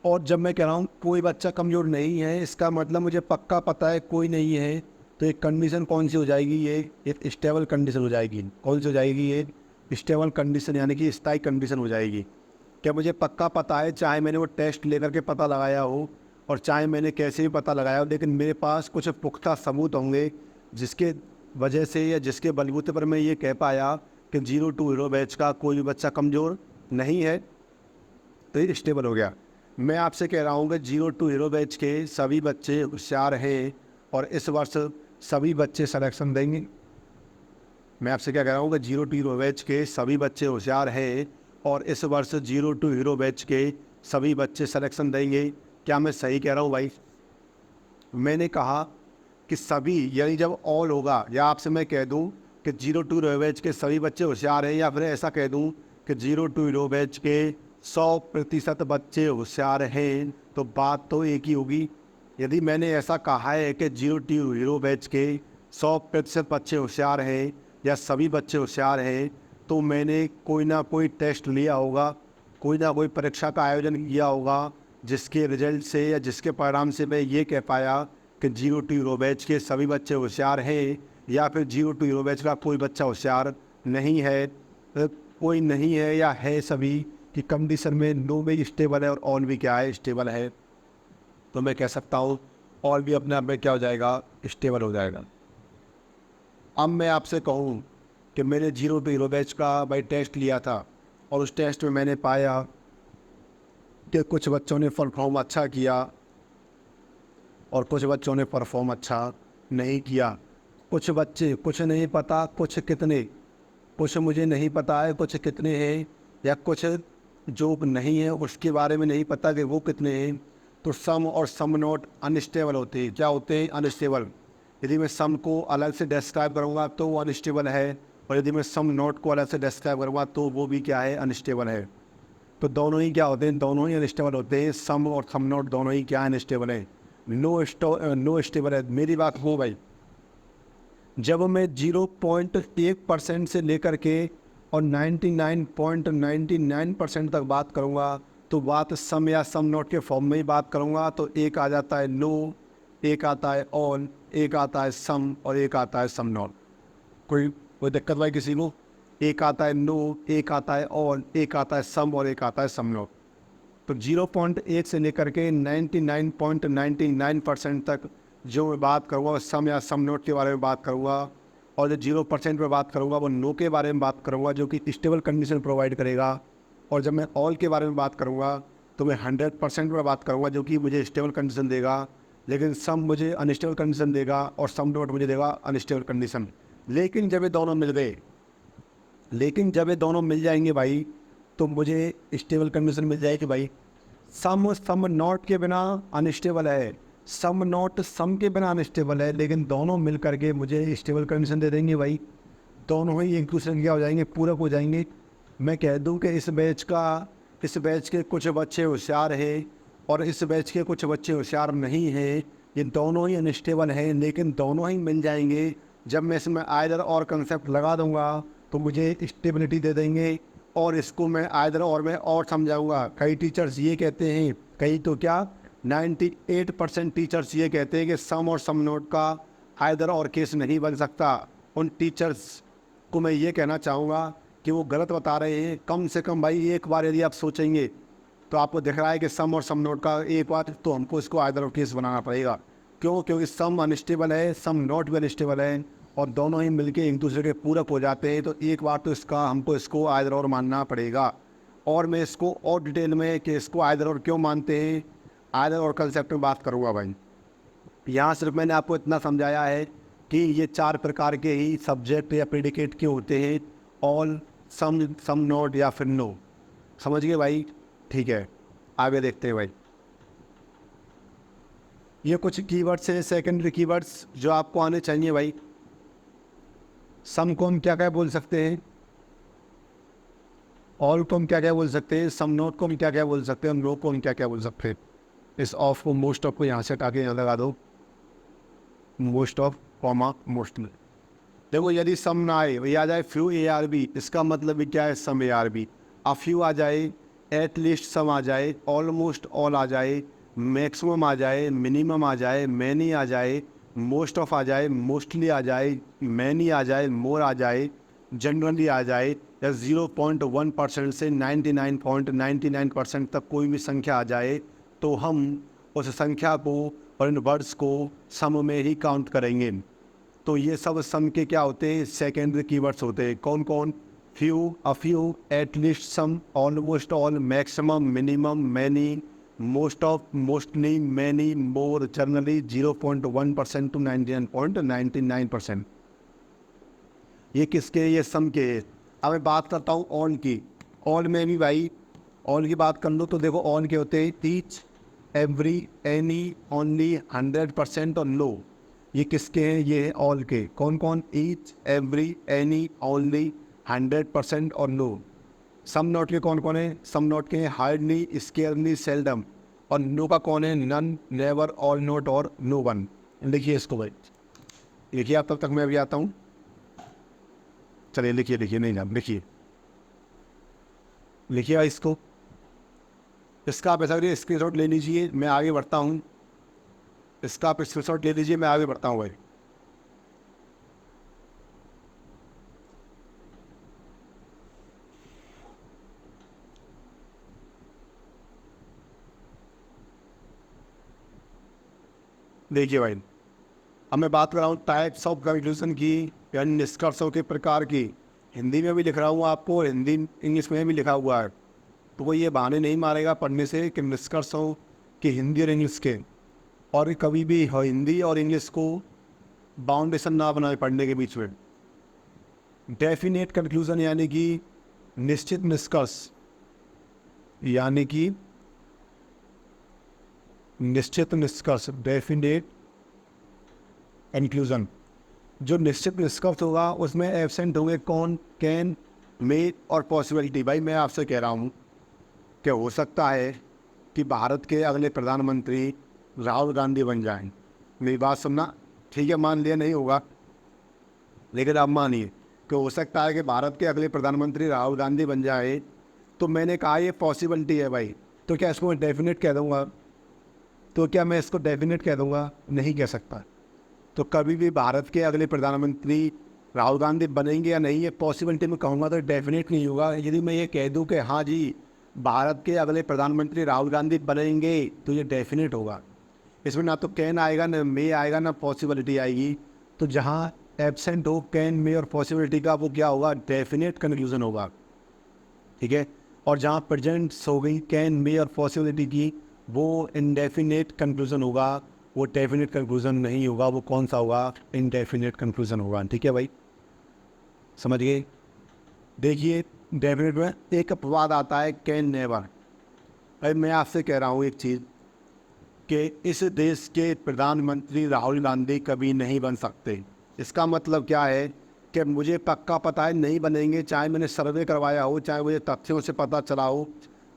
और जब मैं कह रहा हूँ कोई बच्चा कमज़ोर नहीं है, इसका मतलब मुझे पक्का पता है कोई नहीं है, तो एक कंडीशन कौन सी हो जाएगी? ये एक स्टेबल कंडीशन हो जाएगी। कौन सी हो जाएगी? ये स्टेबल कंडीशन, यानी कि स्थायी कंडीशन हो जाएगी। क्या मुझे पक्का पता है, चाहे मैंने वो टेस्ट लेकर के पता लगाया हो और चाहे मैंने कैसे भी पता लगाया हो, लेकिन मेरे पास कुछ पुख्ता सबूत होंगे जिसके वजह से या जिसके बलबूते पर मैं ये कह पाया कि 0 to हीरो बैच का कोई भी बच्चा कमज़ोर नहीं है, तो ये स्टेबल हो गया। मैं आपसे कह रहा हूँ कि 0 to हीरो बैच के सभी बच्चे होशियार हैं और इस वर्ष सभी बच्चे सिलेक्शन देंगे। मैं आपसे क्या कह रहा हूँ कि 0 to हीरो बैच के सभी बच्चे होशियार हैं और इस वर्ष 0 to हीरो बैच के सभी बच्चे सिलेक्शन देंगे। क्या मैं सही कह रहा हूँ भाई? मैंने कहा कि सभी, यानी जब ऑल होगा, या आपसे मैं कह दूँ कि 0 to हीरो बैच के सभी बच्चे होशियार हैं, या फिर ऐसा कह दूँ कि 0 to हीरो बैच के 100% बच्चे होशियार हैं, तो बात तो एक ही होगी। यदि मैंने ऐसा कहा है कि 0 to हीरो बैच के 100% बच्चे होशियार हैं या सभी बच्चे होशियार हैं, तो मैंने कोई ना कोई टेस्ट लिया होगा, कोई ना कोई परीक्षा का आयोजन किया होगा, जिसके रिजल्ट से या जिसके परिणाम से मैं ये कह पाया कि 0 to हीरो बैच के सभी बच्चे होशियार हैं, या फिर 0 to हीरो बैच का कोई बच्चा होशियार नहीं है। कोई नहीं है या है सभी की कंडीशन में नो भी स्टेबल है और ऑल भी क्या है? स्टेबल है। तो मैं कह सकता हूँ ऑल भी अपने आप में क्या हो जाएगा? स्टेबल हो जाएगा। अब मैं आपसे कहूँ कि मैंने 0 to हीरो बैच का भाई टेस्ट लिया था, और उस टेस्ट में मैंने पाया कि कुछ बच्चों ने परफॉर्म अच्छा किया और कुछ बच्चों ने परफॉर्म अच्छा नहीं किया। कुछ बच्चे, कुछ नहीं पता कुछ कितने, कुछ मुझे नहीं पता है कुछ कितने हैं, या कुछ जो नहीं है उसके बारे में नहीं पता कि वो कितने हैं। तो सम और सम नोट अनस्टेबल होते हैं। क्या होते हैं? अनस्टेबल। यदि मैं सम को अलग से डिस्क्राइब करूँगा तो वो अनस्टेबल है, और यदि मैं सम नोट को अलग से डिस्क्राइब करूँगा तो वो भी क्या है, अनस्टेबल है। तो दोनों ही क्या होते हैं, दोनों ही अनस्टेबल होते हैं। सम और सम नोट दोनों ही क्या अनस्टेबल है, नो स्टेबल है। मेरी बात हो भाई, जब मैं 0.1% से लेकर के और 99.99% तक बात करूँगा तो बात सम या सम नोट के फॉर्म में ही बात करूँगा। तो एक आ जाता है नो, एक आता है ऑल, एक आता है सम और एक आता है सम नॉट। कोई दिक्कत भाई किसी को? एक आता है नो, एक आता है ऑल, एक आता है सम और एक आता है सम नॉट। तो 0.1 से लेकर के 99.99% तक जो मैं बात करूँगा सम या सम नोट के बारे में बात करूँगा, और जो 0% पे बात करूँगा वो नो के बारे में बात करूँगा जो कि स्टेबल कंडीशन प्रोवाइड करेगा। और जब मैं ऑल के बारे में बात करूँगा तो मैं 100% पे बात करूँगा जो कि मुझे स्टेबल कंडीशन देगा, लेकिन सम मुझे अनस्टेबल कंडीशन देगा और सम नोट मुझे देगा अनस्टेबल कंडीशन। लेकिन जब ये दोनों मिल गए, लेकिन जब ये दोनों मिल जाएंगे भाई तो मुझे स्टेबल कंडीशन मिल जाएगी भाई। सम नॉट के बिना अनस्टेबल है, सम नॉट सम के बिना अनस्टेबल है, लेकिन दोनों मिल करके मुझे स्टेबल कंडीशन दे देंगे भाई। दोनों ही एक दूसरे के क्या हो जाएंगे, पूरक हो जाएंगे। मैं कह दूं कि इस बैच के कुछ बच्चे होशियार हैं और इस बैच के कुछ बच्चे होशियार नहीं हैं। ये दोनों ही अनस्टेबल हैं लेकिन दोनों ही मिल जाएंगे। जब मैं इसमें आइदर और कंसेप्ट लगा दूंगा तो मुझे स्टेबिलिटी दे देंगे, और इसको मैं आइदर और में और समझाऊंगा। कई टीचर्स ये कहते हैं, कई तो क्या 98% टीचर्स ये कहते हैं कि सम और सम नोट का आइदर और केस नहीं बन सकता। उन टीचर्स को मैं ये कहना चाहूँगा कि वो गलत बता रहे हैं। कम से कम भाई एक बार यदि आप सोचेंगे तो आपको दिख रहा है कि सम और सम नोट का एक बार तो हमको इसको आइदर और केस बनाना पड़ेगा। क्यों? क्योंकि सम अनस्टेबल है, सम नोट भी अनस्टेबल है और दोनों ही मिलके एक दूसरे के पूरक हो जाते हैं। तो एक बार तो हमको इसको आइदर और मानना पड़ेगा। और मैं इसको और डिटेल में कि इसको आइदर और क्यों मानते हैं, आइदर और कंसेप्ट में बात करूँगा भाई। यहाँ सिर्फ मैंने आपको इतना समझाया है कि ये 4 प्रकार के ही सब्जेक्ट या प्रेडिकेट के होते हैं, ऑल, सम नोट या फिर नो। समझ गए भाई? ठीक है, आगे देखते हैं भाई। ये कुछ कीवर्ड्स हैं, सेकेंडरी कीवर्ड्स जो आपको आने चाहिए भाई। सम को हम क्या क्या बोल सकते हैं, ऑल को हम क्या क्या बोल सकते हैं, सम नोट को हम क्या क्या बोल सकते हैं, नो को हम क्या क्या बोल सकते हैं। इस ऑफ को, मोस्ट ऑफ को यहाँ से हटा के यहाँ लगा दो, मोस्ट ऑफ कॉमा मोस्ट में। देखो यदि सम ना आए, ये आ जाए फ्यू ARB, इसका मतलब भी क्या है, सम ARB। आ फ्यू आ जाए, एटलीस्ट सम आ जाए, ऑलमोस्ट ऑल आ जाए, मैक्सिमम आ जाए, मिनिमम आ जाए, मैनी आ जाए, मोस्ट ऑफ आ जाए, मोस्टली आ जाए, मैनी आ जाए, मोर आ जाए, जनरली आ जाए, या 0.1% से 99.99% तक कोई भी संख्या आ जाए तो हम उस संख्या को और इन वर्ड्स को सम में ही काउंट करेंगे। तो ये सब सम के क्या होते हैं, सेकेंडरी कीवर्ड्स होते हैं। कौन कौन? Few, a few, at least some, almost all, maximum, minimum, many, most of, mostly, many, more, generally, 0.1% to 99.99%। ये किसके? ये सम के। अब मैं बात करता हूँ ऑन की। ऑन में भी भाई, ऑन की बात कर लो तो देखो ऑन के होते हैं ईच, एवरी, एनी, ओनली, 100% और नो। ये किसके हैं? ये है ऑल के। कौन कौन? ईच, एवरी, एनी, ओनली, 100% और नो। सम नोट के कौन कौन है? सम नोट के हैं हार्डली, स्केयरली, सेल्डम। और नो का कौन है? नन, नेवर, ऑल नोट और नो वन। लिखिए इसको भाई, लिखिए आप, तब तक मैं अभी आता हूँ। चलिए लिखिए, नहीं ना, लिखिए इसको। इसका आप ऐसा करिए, स्क्रीनशॉट ले लीजिए, मैं आगे बढ़ता हूँ। इसका आप स्क्रीनशॉट ले लीजिए, मैं आगे बढ़ता हूँ भाई। देखिए भाई, अब मैं बात कर रहा हूँ टाइप्स ऑफ कंक्लूजन की, यानी निष्कर्षों के प्रकार की। हिंदी में भी लिख रहा हूँ आपको, हिंदी इंग्लिश में भी लिखा हुआ है। तो वो ये बहाने नहीं मारेगा पढ़ने से कि निष्कर्षों कि हिंदी और इंग्लिश के, और कभी भी हिंदी और इंग्लिश को बाउंडेशन ना बनाए पढ़ने के बीच में। डेफिनेट कंक्लूजन यानी कि निश्चित निष्कर्ष, यानी कि निश्चित निष्कर्ष, डेफिनेट कंक्लूजन। जो निश्चित निष्कर्ष होगा उसमें एब्सेंट होंगे कौन, कैन, मे और पॉसिबिलिटी। भाई मैं आपसे कह रहा हूँ कि हो सकता है कि भारत के अगले प्रधानमंत्री राहुल गांधी बन जाएं। मेरी बात सुनना, ठीक है, मान लिया नहीं होगा, लेकिन आप मानिए कि हो सकता है कि भारत के अगले प्रधानमंत्री राहुल गांधी बन जाए। तो मैंने कहा ये पॉसिबिलिटी है भाई, तो क्या इसको मैं डेफिनेट कह दूँगा? तो क्या मैं इसको डेफिनेट कह दूँगा? नहीं कह सकता। तो कभी भी भारत के अगले प्रधानमंत्री राहुल गांधी बनेंगे या नहीं, ये पॉसिबिलिटी में कहूँगा तो डेफिनेट नहीं होगा। यदि मैं ये कह दूँ कि हाँ जी भारत के अगले प्रधानमंत्री राहुल गांधी बनेंगे, तो ये डेफिनेट होगा। इसमें ना तो कैन आएगा, ना मे आएगा, ना पॉसिबिलिटी आएगी। तो जहाँ एब्सेंट हो कैन, मे और पॉसिबिलिटी का, वो क्या होगा? डेफिनेट कंक्लूजन होगा, ठीक है। और जहाँ प्रेजेंट्स हो गई कैन, मे और पॉसिबिलिटी की, वो इनडेफिनेट कंक्लूजन होगा, वो डेफिनेट कंक्लूजन नहीं होगा। वो कौन सा होगा? इनडेफिनेट कंक्लूजन होगा, ठीक है भाई, समझ गए। देखिए डेफिनेट में एक अपवाद आता है, कैन नेवर। भाई मैं आपसे कह रहा हूँ एक चीज़ कि इस देश के प्रधानमंत्री राहुल गांधी कभी नहीं बन सकते। इसका मतलब क्या है कि मुझे पक्का पता है नहीं बनेंगे, चाहे मैंने सर्वे करवाया हो, चाहे मुझे तथ्यों से पता चला हो,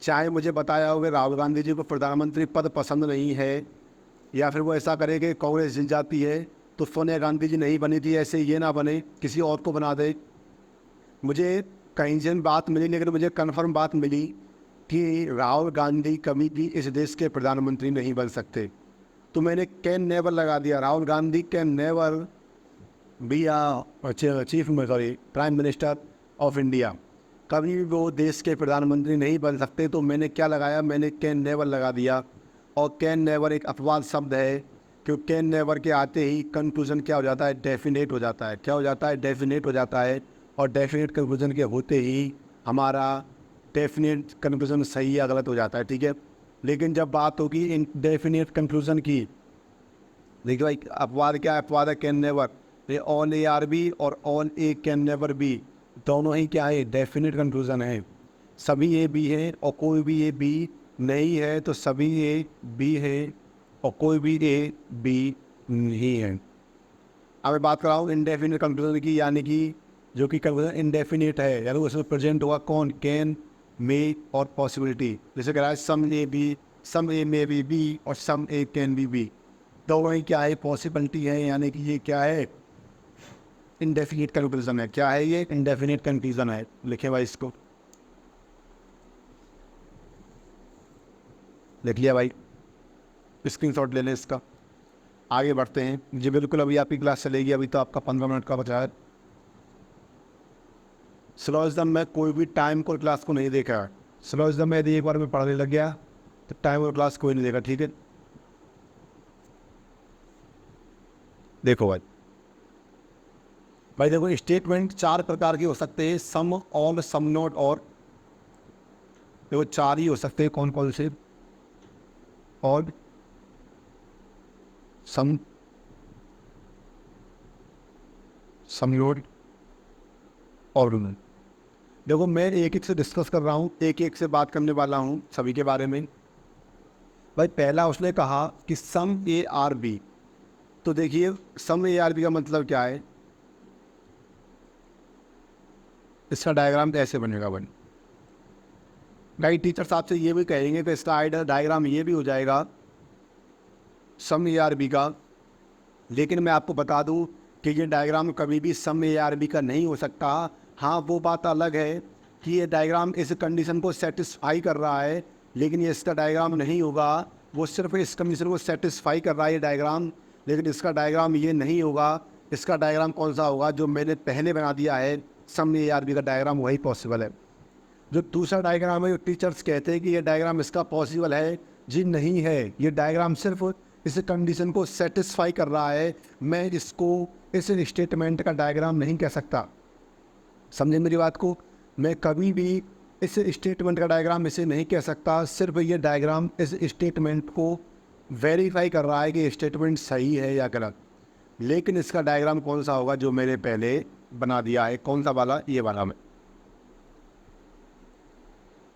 चाहे मुझे बताया हो कि राहुल गांधी जी को प्रधानमंत्री पद पसंद नहीं है, या फिर वो ऐसा करे कि कांग्रेस जीत जाती है तो सोनिया गांधी जी नहीं बनी थी, ऐसे ये ना बने, किसी और को बना दे। मुझे कहीं से बात मिली, लेकिन मुझे कन्फर्म बात मिली कि राहुल गांधी कभी भी इस देश के प्रधानमंत्री नहीं बन सकते। तो मैंने कैन नेवर लगा दिया। Rahul Gandhi can never be chief prime minister of India. कभी भी वो देश के प्रधानमंत्री नहीं बन सकते। तो मैंने क्या लगाया? मैंने कैन नेवर लगा दिया। और कैन नेवर एक अपवाद शब्द है, क्योंकि कैन नेवर के आते ही कंक्लूजन क्या हो जाता है? डेफिनेट हो जाता है। क्या हो जाता है? डेफिनेट हो जाता है। और डेफिनेट कंक्लूजन के होते ही हमारा डेफिनेट कंक्लूजन सही या गलत हो जाता है, ठीक है। लेकिन जब बात होगी इनडेफिनेट कंक्लूजन की, देखिए भाई अपवाद क्या है? अपवाद है कैन नेवर। ये ऑल ए आर बी और all A can never be, दोनों ही क्या है? डेफिनेट कंक्लूजन है। सभी ए बी है और कोई भी ए बी नहीं है, तो सभी ए बी है और कोई भी ए बी नहीं है। अब मैं बात कर रहा हूँ इनडेफिनेट कंक्लूजन की, यानी कि जो कि कंक्लूजन इनडेफिनेट है, यानी उसमें प्रेजेंट होगा कौन? कैन, मे और पॉसिबिलिटी। जैसे कह रहा है some A B, some A may be B और some A can be B, दोनों ही क्या है? पॉसिबिलिटी है, यानी कि ये क्या है? इनडेफिनेट कंक्लूजन है। क्या है ये? इनडेफिनेट कंक्लूजन है। लिखे भाई, इसको लिख लिया भाई, स्क्रीनशॉट ले लें इसका। आगे बढ़ते हैं जी। बिल्कुल अभी आपकी क्लास चलेगी, अभी तो आपका 15 मिनट का बचा है। सिलोजिज्म में कोई भी टाइम को क्लास को नहीं देखा है। सिलोजिज्म में यदि एक बार मैं पढ़ने लग गया तो टाइम और क्लास कोई नहीं देखा, ठीक है। देखो भाई, देखो स्टेटमेंट 4 प्रकार के हो सकते हैं, सम, ऑल, सम नोट और, देखो 4 ही हो सकते हैं। कौन कौन से? ऑल, सम, सम नोट और नोट। देखो मैं एक एक से डिस्कस कर रहा हूँ, एक एक से बात करने वाला हूँ सभी के बारे में। भाई पहला उसने कहा कि सम ए आर बी। तो देखिए सम ए आर बी का मतलब क्या है? इसका डायग्राम ऐसे बनेगा भाई। भाई टीचर साहब से ये भी कहेंगे कि इसका डायग्राम ये भी हो जाएगा सम ए आर बी का, लेकिन मैं आपको बता दूं कि ये डायग्राम कभी भी सम ए आर बी का नहीं हो सकता। हाँ वो बात अलग है कि ये डायग्राम इस कंडीशन को सेटिस्फाई कर रहा है, लेकिन ये इसका डायग्राम नहीं होगा। वो सिर्फ इस कंडीशन को सेटिस्फाई कर रहा है ये डायग्राम, लेकिन इसका डायग्राम ये नहीं होगा। इसका डायग्राम कौन सा होगा? जो मैंने पहले बना दिया है सम ए आर बी का डायग्राम, वही पॉसिबल है। जो दूसरा डायग्राम है, टीचर्स कहते हैं कि ये डायग्राम इसका पॉसिबल है। जी नहीं है, ये डायग्राम सिर्फ इस कंडीशन को सेटिस्फाई कर रहा है। मैं इसको इस स्टेटमेंट का डायग्राम नहीं कह सकता। समझे मेरी बात को? मैं कभी भी इस स्टेटमेंट का डायग्राम इसे नहीं कह सकता। सिर्फ ये डायग्राम इस स्टेटमेंट को वेरीफाई कर रहा है कि स्टेटमेंट सही है या गलत। लेकिन इसका डायग्राम कौन सा होगा? जो मैंने पहले बना दिया है। कौन सा वाला? ये वाला में,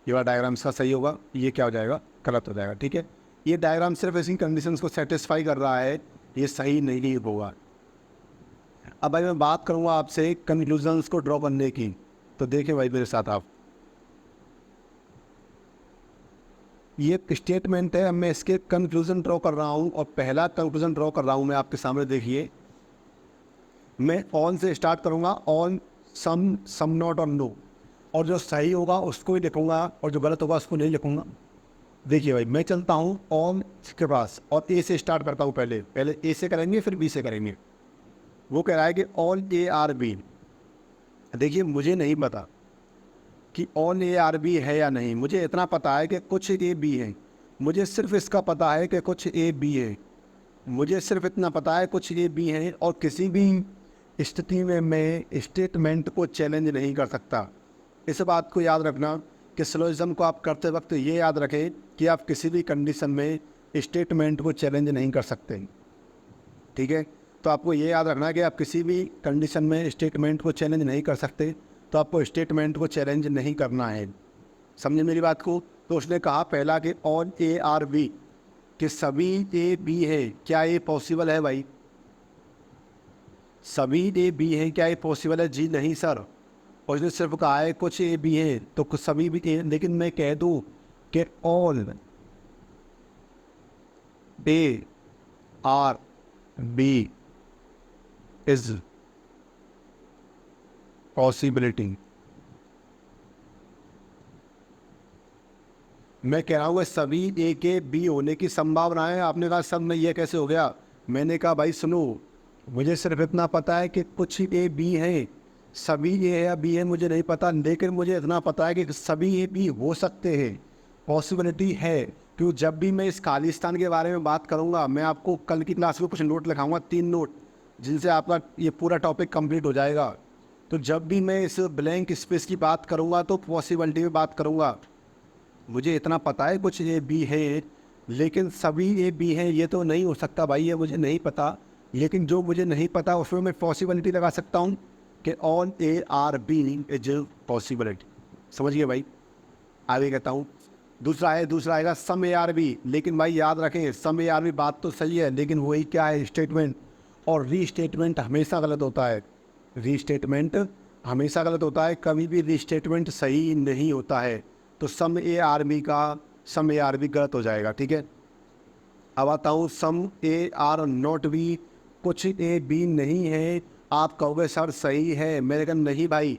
ये वाला डायग्राम इसका सही होगा, ये क्या हो जाएगा? गलत हो जाएगा, ठीक है। ये डायग्राम सिर्फ ऐसी कंडीशंस को सेटिस्फाई कर रहा है, ये सही नहीं होगा। अब भाई मैं बात करूँगा आपसे कंक्लूजन्स को ड्रॉ करने की, तो देखिए भाई मेरे साथ आप, ये एक स्टेटमेंट है, अब मैं इसके कंक्लूजन ड्रॉ कर रहा हूँ और पहला कंक्लूजन ड्रॉ कर रहा हूँ मैं आपके सामने। देखिए मैं ऑन से स्टार्ट करूँगा, ऑन, सम नॉट और नो, और जो सही होगा उसको ही लिखूँगा और जो गलत होगा उसको नहीं लिखूँगा। देखिए भाई मैं चलता हूँ ऑन के पास और ए से स्टार्ट करता हूँ। पहले पहले ए से करेंगे फिर बी से करेंगे। वो कह रहा है कि ऑल ए आर बी। देखिए मुझे नहीं पता कि ऑल ए आर बी है या नहीं, मुझे इतना पता है कि कुछ ए बी है। मुझे सिर्फ इसका पता है कि कुछ ए बी है, मुझे सिर्फ इतना पता है कुछ ए बी है, और किसी भी स्थिति में मैं स्टेटमेंट को चैलेंज नहीं कर सकता। इस बात को याद रखना कि सिलोजिज्म को आप करते वक्त ये याद रखें कि आप किसी भी कंडीशन में स्टेटमेंट को चैलेंज नहीं कर सकते। ठीक है, तो आपको ये याद रखना है कि आप किसी भी कंडीशन में स्टेटमेंट को चैलेंज नहीं कर सकते, तो आपको स्टेटमेंट को चैलेंज नहीं करना है। समझे मेरी बात को? तो उसने कहा पहला कि ऑल ए आर बी, कि सभी ए बी है। क्या ये पॉसिबल है भाई? सभी ए बी है, क्या ये पॉसिबल है? जी नहीं सर। और उसने सिर्फ कहा है कुछ ए बी है, तो कुछ सभी भी ए, लेकिन मैं कह दूँ कि all A are B is possibility. मैं कह रहा हूँ सभी ए के बी होने की संभावना है। आपने कहा सब में ये कैसे हो गया? मैंने कहा भाई सुनो, मुझे सिर्फ इतना पता है कि कुछ ए बी हैं, सभी ए है या बी है मुझे नहीं पता, लेकिन मुझे इतना पता है कि सभी ए बी हो सकते हैं, पॉसिबिलिटी है। क्यों? जब भी मैं इस खालिस्तान के बारे में बात करूँगा, मैं आपको कल की क्लास में कुछ नोट लिखाऊंगा, 3 नोट, जिनसे आपका ये पूरा टॉपिक कंप्लीट हो जाएगा। तो जब भी मैं इस ब्लैंक स्पेस की बात करूँगा तो पॉसिबिलिटी में बात करूँगा। मुझे इतना पता है कुछ ए बी है, लेकिन सभी ए बी हैं ये तो नहीं हो सकता भाई, ये मुझे नहीं पता। लेकिन जो मुझे नहीं पता उसमें मैं पॉसिबिलिटी लगा सकता हूँ कि all A are B is possibility. समझ गए भाई? आगे कहता हूँ, दूसरा आएगा सम ए आर बी। लेकिन भाई याद रखें, सम ए आर बी बात तो सही है, लेकिन वही क्या है? स्टेटमेंट। और रीस्टेटमेंट हमेशा गलत होता है। रीस्टेटमेंट हमेशा गलत होता है, कभी भी रीस्टेटमेंट सही नहीं होता है। तो सम ए आर बी गलत हो जाएगा। ठीक है, अब आता हूँ सम ए आर नॉट बी। कुछ ए बी नहीं है। आप कहोगे सर सही है, मैंने कहा नहीं भाई,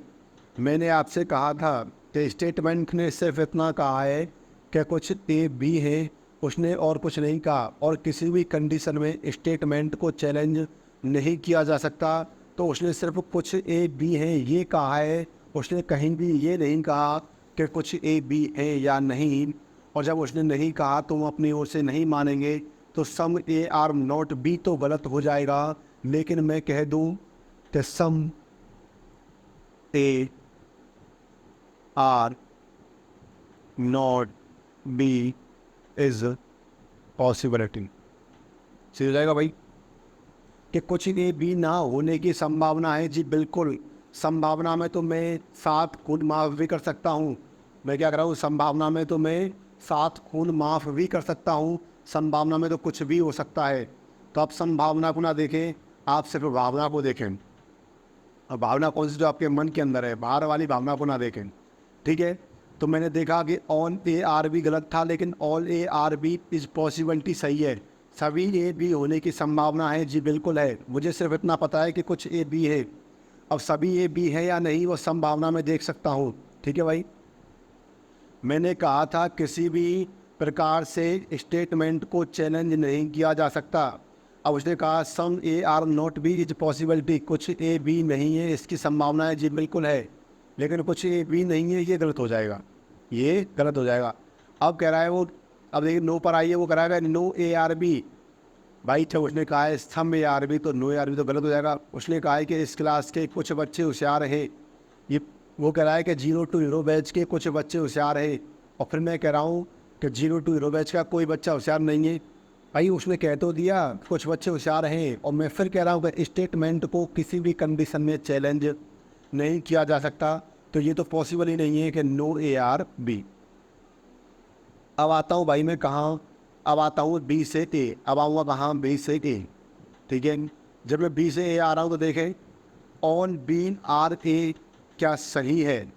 मैंने आपसे कहा था कि स्टेटमेंट ने सिर्फ इतना कहा है कि कुछ ए बी है, उसने और कुछ नहीं कहा। और किसी भी कंडीशन में स्टेटमेंट को चैलेंज नहीं किया जा सकता। तो उसने सिर्फ कुछ ए बी है ये कहा है, उसने कहीं भी ये नहीं कहा कि कुछ ए बी है या नहीं। और जब उसने नहीं कहा तो वो अपनी ओर से नहीं मानेंगे, तो some A are not B तो गलत हो जाएगा। लेकिन मैं कह दूं कि some A are not B is possibility. सही हो जाएगा भाई? कि कुछ ए बी ना होने की संभावना है। जी बिल्कुल, संभावना में तो मैं 7 खून माफ़ भी कर सकता हूँ। मैं क्या कर रहा हूँ? संभावना में तो मैं 7 खून माफ़ भी कर सकता हूँ। संभावना में तो कुछ भी हो सकता है। तो आप संभावना को ना देखें, आप सिर्फ भावना को देखें। और भावना कौन सी? जो आपके मन के अंदर है, बाहर वाली भावना को ना देखें। ठीक है, तो मैंने देखा कि ऑन ए आर बी गलत था, लेकिन all A are B is possibility सही है। सभी ए बी होने की संभावना है। जी बिल्कुल है, मुझे सिर्फ इतना पता है कि कुछ ए बी है। अब सभी ए बी है या नहीं वो संभावना में देख सकता हूँ। ठीक है भाई, मैंने कहा था किसी भी प्रकार से स्टेटमेंट को चैलेंज नहीं किया जा सकता। अब उसने कहा some A are not B is possibility, कुछ ए बी नहीं है इसकी संभावना है। जी बिल्कुल है, लेकिन कुछ ए बी नहीं है, ये गलत हो जाएगा, ये गलत हो जाएगा। अब कह रहा है वो, अब देखिए नो पर आइए, वो कराएगा नो ए आर बी। भाई जब उसने कहा है सम ए आर बी तो नो ए आर बी तो गलत हो जाएगा। उसने कहा है कि इस क्लास के कुछ बच्चे होशियार हैं, ये वो कह रहा है कि 0 to हीरो बैच के कुछ बच्चे होशियार हैं। और फिर मैं कह रहा हूँ कि 0 to हीरो बैच का कोई बच्चा होशियार नहीं है। भाई उसने कह तो दिया कुछ बच्चे होशियार हैं, और मैं फिर कह रहा हूँ कि स्टेटमेंट को किसी भी कंडीशन में चैलेंज नहीं किया जा सकता। तो ये तो पॉसिबल ही नहीं है कि नो ए आर बी। अब आता हूँ भाई मैं कहाँ? अब आता हूँ B से A। अब आऊँगा कहाँ? B से A। ठीक है, जब मैं B से A आ रहा हूँ तो देखें ऑल बी आर ए क्या सही है?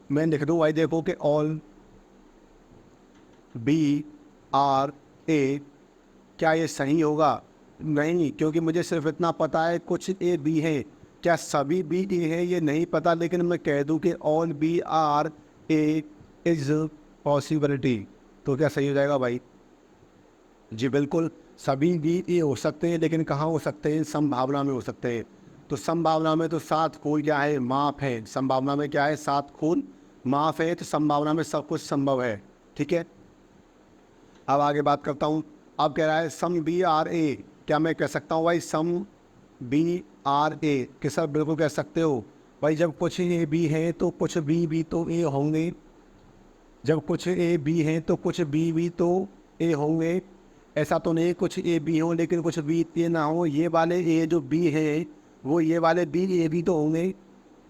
मैं लिख दूँ भाई, देखो कि ऑल बी आर ए क्या ये सही होगा? नहीं, क्योंकि मुझे सिर्फ इतना पता है कुछ ए बी है। क्या सभी बी ए है ये नहीं पता, लेकिन मैं कह दूं कि all B are A is possibility, तो क्या सही हो जाएगा भाई? जी बिल्कुल, सभी बी ए हो सकते हैं, लेकिन कहाँ हो सकते हैं? संभावना में हो सकते हैं। तो संभावना में तो 7 खून क्या है? माप है। संभावना में क्या है? 7 खून माफ है, तो संभावना में सब कुछ संभव है। ठीक है, अब आगे बात करता हूँ। अब कह रहा है सम बी आर ए, क्या मैं कह सकता हूँ भाई सम बी आर ए? कि सर बिल्कुल कह सकते हो भाई, जब कुछ ए बी है तो कुछ बी भी तो ए होंगे। जब कुछ ए बी हैं तो कुछ बी भी तो ए होंगे। ऐसा तो नहीं कुछ ए बी हो लेकिन कुछ बी ए ना हो। ये वाले ए जो बी है वो ये वाले बी ए भी तो होंगे।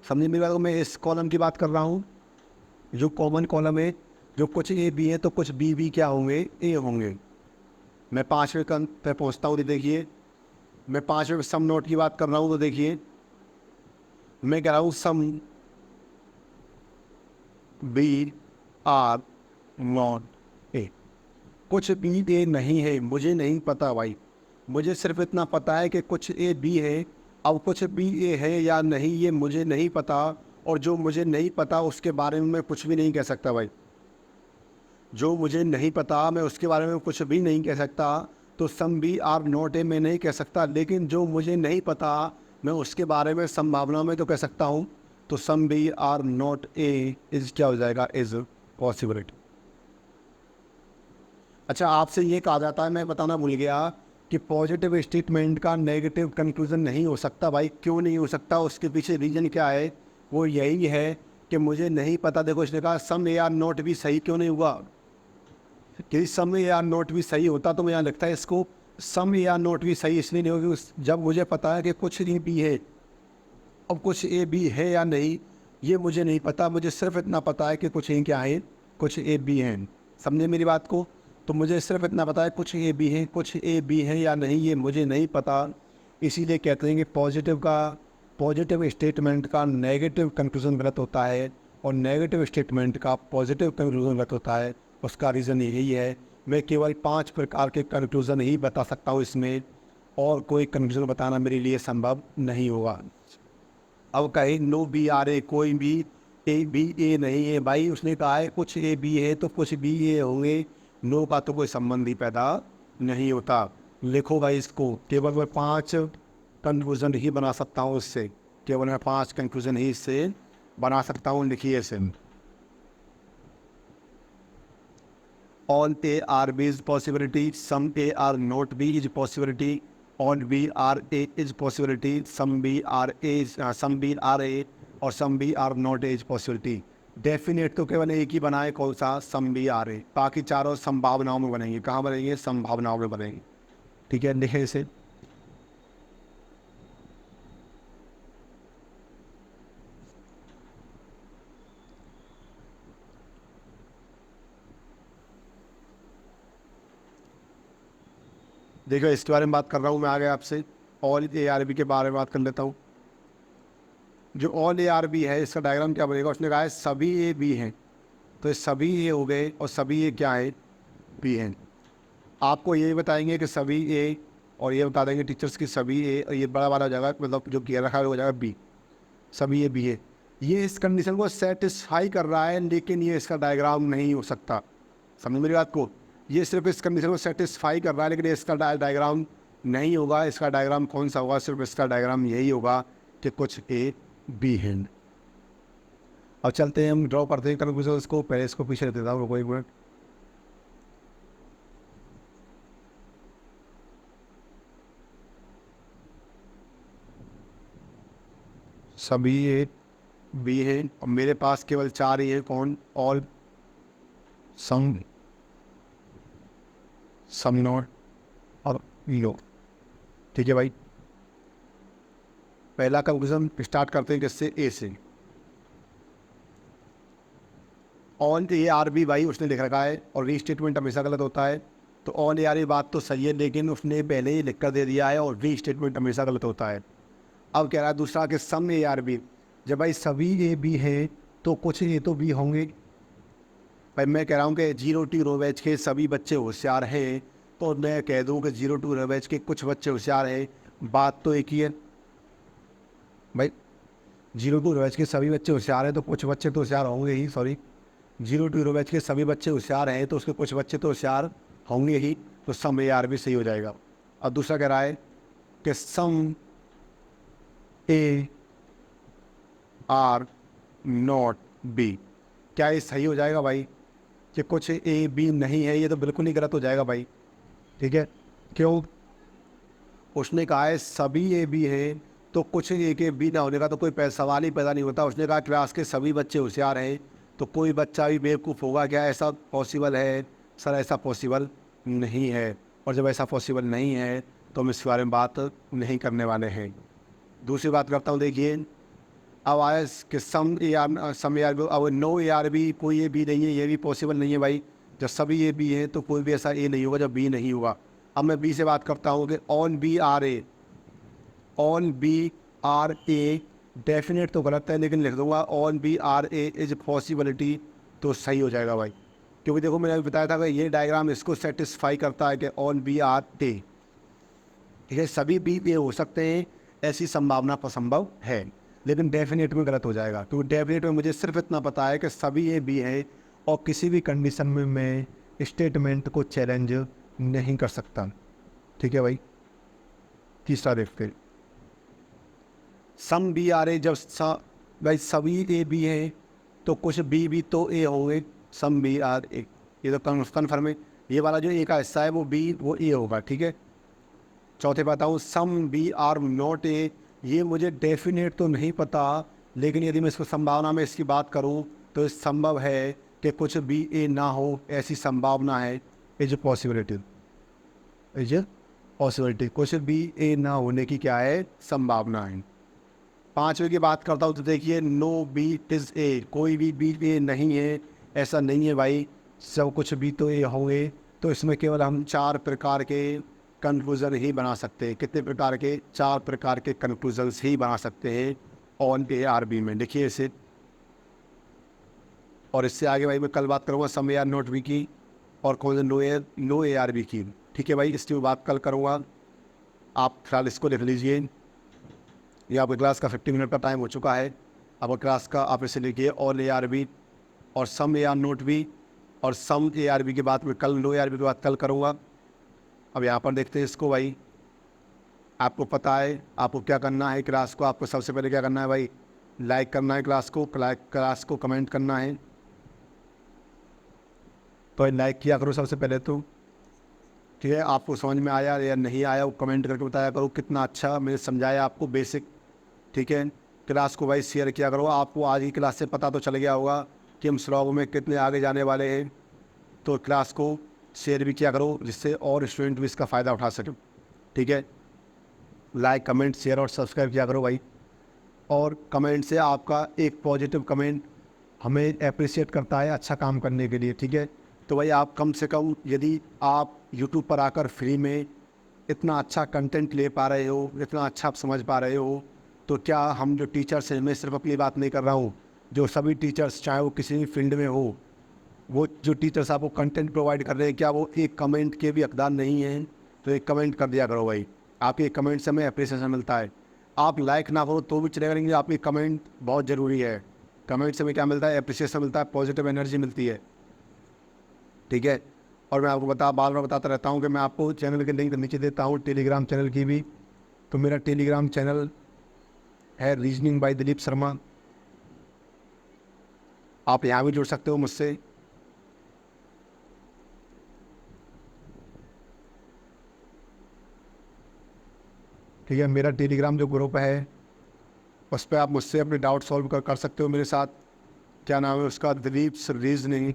समझे मेरी बात को? मैं इस कॉलम की बात कर रहा हूँ, जो कॉमन कॉलम है। जो कुछ ए बी है तो कुछ बी भी क्या होंगे? ए होंगे। मैं 5वें कन पे पहुँचता हूँ। तो देखिए, मैं 5वें सम नोट की बात कर रहा हूँ। तो देखिए, मैं कह रहा हूँ some B are not A. कुछ बी ए नहीं है, मुझे नहीं पता भाई। मुझे सिर्फ इतना पता है कि कुछ ए बी है। अब कुछ बी ए है या नहीं ये मुझे नहीं पता, और जो मुझे नहीं पता उसके बारे में मैं कुछ भी नहीं कह सकता भाई। जो मुझे नहीं पता मैं उसके बारे में कुछ भी नहीं कह सकता। तो some B are not A मैं नहीं कह सकता, लेकिन जो मुझे नहीं पता मैं उसके बारे में संभावना में तो कह सकता हूँ। तो some B are not A is क्या हो जाएगा? Is possibility. अच्छा, आपसे ये कहा जाता है, मैं बताना भूल गया, कि पॉजिटिव स्टेटमेंट का नेगेटिव कंक्लूजन नहीं हो सकता भाई। क्यों नहीं हो सकता? उसके पीछे रीज़न क्या है? वो यही है कि मुझे नहीं पता। देखो, इसने कहा सम ए आर नॉट भी सही क्यों नहीं हुआ? कि सम ए आर नोट भी सही होता तो मैं यहाँ लिखता है इसको सम ए आर नोट भी सही इसलिए नहीं होगी जब मुझे पता है कि कुछ ए बी है। अब कुछ ए बी है या नहीं ये मुझे नहीं पता, मुझे सिर्फ इतना पता है कि कुछ ए क्या है? कुछ ए बी हैं। समझे मेरी बात को? तो मुझे सिर्फ इतना पता है कुछ ए बी हैं। कुछ ए बी हैं या नहीं ये मुझे नहीं पता। इसीलिए कहते हैं कि पॉजिटिव स्टेटमेंट का नेगेटिव कंक्लूजन गलत होता है, और नेगेटिव स्टेटमेंट का पॉजिटिव कंक्लूजन गलत होता है। उसका रीज़न यही है। मैं केवल 5 प्रकार के कंक्लूज़न ही बता सकता हूँ इसमें, और कोई कंक्लूज़न बताना मेरे लिए संभव नहीं होगा। अब कहे नो बी आर ए, कोई भी ए बी ए नहीं है भाई। उसने कहा है कुछ ए बी है तो कुछ बी ए होंगे। नो का तो कोई संबंध ही पैदा नहीं होता। लिखो भाई इसको, केवल मैं 5 कंक्लूज़न ही बना सकता हूँ इससे। केवल मैं 5 कंक्लूज़न ही इससे बना सकता हूँ। लिखिए इसे, all A R B is possibility, some A R not B is possibility, all B R A is possibility, some B R A is some B R A और some B R not A is possibility। Definite तो केवल एक ही बना है, कौन सा? सम B are ए। बाकी चारों संभावनाओं में बनेंगे। कहाँ बनेंगे? संभावनाओं में बनेंगे। ठीक है, लिखे इसे। देखो, इसके बारे में बात कर रहा हूँ मैं आगे आपसे। ऑल ए आर बी के बारे में बात कर लेता हूँ। जो ऑल ए आर बी है इसका डायग्राम क्या बनेगा? उसने कहा है सभी ए बी हैं, तो ये सभी ए हो गए और सभी ए क्या है? बी हैं। आपको ये बताएंगे कि सभी ए, और ये बता देंगे टीचर्स की सभी ए, और ये बड़ा वाला हो जाएगा, मतलब जो किया रखा है हो जाएगा बी। सभी ए बी है। ये इस कंडीशन को सेटिस्फाई कर रहा है, लेकिन ये इसका डायग्राम नहीं हो सकता। समझ मेरी बात को? ये सिर्फ इस कंडीशन को सेटिस्फाई कर रहा है, लेकिन इसका डायग्राम नहीं होगा। इसका डायग्राम कौन सा होगा? सिर्फ इसका डायग्राम यही होगा कि कुछ ए बी हैं। अब चलते हैं, हम ड्रॉ करते हैं कंक्लूजन। इसको पहले इसको पीछे देता हूँ, रुको एक मिनट। सभी ए बी हैं और मेरे पास केवल 4 ही है। कौन? ऑल, सम, सम नॉट और लो। ठीक है भाई, पहला कंक्लूजन स्टार्ट करते हैं किससे? ए से। ऑन ए आर बी भाई उसने लिख रखा है, और री स्टेटमेंट हमेशा गलत होता है। तो ऑन ए आर बी बात तो सही है, लेकिन उसने पहले ही लिख कर दे दिया है, और री स्टेटमेंट हमेशा गलत होता है। अब कह रहा है दूसरा कि सम ए आर बी, जब भाई सभी ए बी हैं तो कुछ ए तो बी होंगे। भाई मैं कह रहा हूँ कि 0 रो बैच के सभी बच्चे होशियार हैं, तो मैं कह दूँ कि 0 रो बैच के कुछ बच्चे होशियार हैं, बात तो एक ही है भाई। 0 रो बैच के सभी बच्चे होशियार हैं तो कुछ बच्चे तो होशियार होंगे ही, सॉरी 0 रो बैच के सभी बच्चे होशियार हैं तो उसके कुछ बच्चे तो होशियार होंगे ही, तो सम ए आर बी सही हो जाएगा। और दूसरा कह रहा है कि some A are not B, क्या ये सही हो जाएगा भाई? कि कुछ ए बी नहीं है, ये तो बिल्कुल ही गलत हो जाएगा भाई। ठीक है, क्यों? उसने कहा है सभी ए बी हैं तो कुछ ए के बी ना होने का तो कोई सवाल ही पैदा नहीं होता। उसने कहा क्लास के सभी बच्चे होशियार हैं तो कोई बच्चा भी बेवकूफ़ होगा क्या? ऐसा पॉसिबल है? सर ऐसा पॉसिबल नहीं है, और जब ऐसा पॉसिबल नहीं है तो हम इस बारे में बात नहीं करने वाले हैं। दूसरी बात करता हूँ, देखिए अब आया कि सम ए आर बी, अब नो ए आर बी, कोई ए बी नहीं है, ये भी पॉसिबल नहीं है भाई। जब सभी ए बी हैं तो कोई भी ऐसा ए नहीं होगा जब बी नहीं होगा। अब मैं बी से बात करता हूँ कि all B are A, all B are A definite तो गलत है, लेकिन लिख दूंगा all B are A is possibility, तो सही हो जाएगा भाई। क्योंकि देखो मैंने अभी बताया था कि ये डायग्राम इसको सेटिस्फाई करता है कि ऑन बी आर ए, ठीक है, सभी बी ए हो सकते हैं, ऐसी संभावना असंभव है, लेकिन डेफिनेट में गलत हो जाएगा। क्योंकि डेफिनेट में मुझे सिर्फ इतना पता है कि सभी ए बी है और किसी भी कंडीशन में मैं स्टेटमेंट को चैलेंज नहीं कर सकता। ठीक है भाई। तीसरा देखते, सम बी आर ए, जब भाई सभी ए बी हैं तो कुछ बी भी तो ए होंगे, सम बी आर ए, ये तो कन्फर्म है। ये वाला जो ए का हिस्सा है वो बी वो ए होगा। ठीक है, चौथे बात हूँ some B are not A, ये मुझे डेफिनेट तो नहीं पता, लेकिन यदि मैं इसको संभावना में इसकी बात करूँ तो संभव है कि कुछ बी ए ना हो, ऐसी संभावना है, इज पॉसिबिलिटी, इज पॉसिबिलिटी, कुछ बी ए ना होने की क्या है? संभावना है। पाँचवें की बात करता हूँ तो देखिए नो बी इज ए, कोई भी बी ए नहीं है, ऐसा नहीं है भाई, सब कुछ बी तो ए होंगे। तो इसमें केवल हम 4 प्रकार के कंक्लूज़न ही बना सकते हैं। कितने प्रकार के? 4 प्रकार के कंक्लूजन्स ही बना सकते हैं ऑन ए आर बी में, देखिए इसे। और इससे आगे भाई मैं कल बात करूँगा सम ए आर नॉट बी की और कौन सा नो ए आर बी की। ठीक है भाई, इसकी बात कल करूँगा, आप फिलहाल इसको लिख लीजिए। ये आपके क्लास का 50 मिनट का टाइम हो चुका है। आपका क्लास का आप इसे लिखिए ऑल ए आर बी और some A are note B, और सम ए आर बी की बात मैं कल, नो ए आर बी की बात कल करूँगा। अब यहाँ पर देखते हैं इसको भाई। आपको पता है आपको क्या करना है, क्लास को आपको सबसे पहले क्या करना है भाई? लाइक करना है क्लास को कमेंट करना है। तो लाइक किया करो सबसे पहले तो। ठीक है, आपको समझ में आया या नहीं आया वो कमेंट करके बताया करो, कितना अच्छा मैंने समझाया आपको बेसिक। ठीक है, क्लास को भाई शेयर किया करो। आपको आज की क्लास से पता तो चल गया होगा कि हम स्लॉग में कितने आगे जाने वाले हैं, तो क्लास को शेयर भी किया करो जिससे और स्टूडेंट भी इसका फ़ायदा उठा सकें। ठीक है, लाइक कमेंट शेयर और सब्सक्राइब किया करो भाई। और कमेंट से आपका एक पॉजिटिव कमेंट हमें अप्रिशिएट करता है अच्छा काम करने के लिए। ठीक है, तो भाई आप कम से कम यदि आप यूट्यूब पर आकर फ्री में इतना अच्छा कंटेंट ले पा रहे हो, इतना अच्छा आप समझ पा रहे हो, तो क्या हम जो टीचर्स हैं, मैं सिर्फ अपनी बात नहीं कर रहा हूँ, जो सभी टीचर्स चाहे वो किसी भी फील्ड में हो, वो जो टीचर्स आपको कंटेंट प्रोवाइड कर रहे हैं, क्या वो एक कमेंट के भी हकदार नहीं हैं? तो एक कमेंट कर दिया करो भाई। आपके कमेंट से हमें अप्रिसिएशन मिलता है। आप लाइक ना करो तो भी चलेगा, लेकिन आपकी कमेंट बहुत ज़रूरी है। कमेंट से हमें क्या मिलता है? अप्रिसिएशन मिलता है, पॉजिटिव एनर्जी मिलती है। ठीक है, और मैं आपको बार बार बताता रहता हूँ कि मैं आपको चैनल के लिंक नीचे देता हूँ, टेलीग्राम चैनल की भी। तो मेरा टेलीग्राम चैनल है रीजनिंग बाय दिलीप शर्मा, आप यहाँ भी जुड़ सकते हो मुझसे। ठीक है, मेरा टेलीग्राम जो ग्रुप है उस पर आप मुझसे अपने डाउट सॉल्व कर सकते हो मेरे साथ। क्या नाम है उसका? Dilip reasoning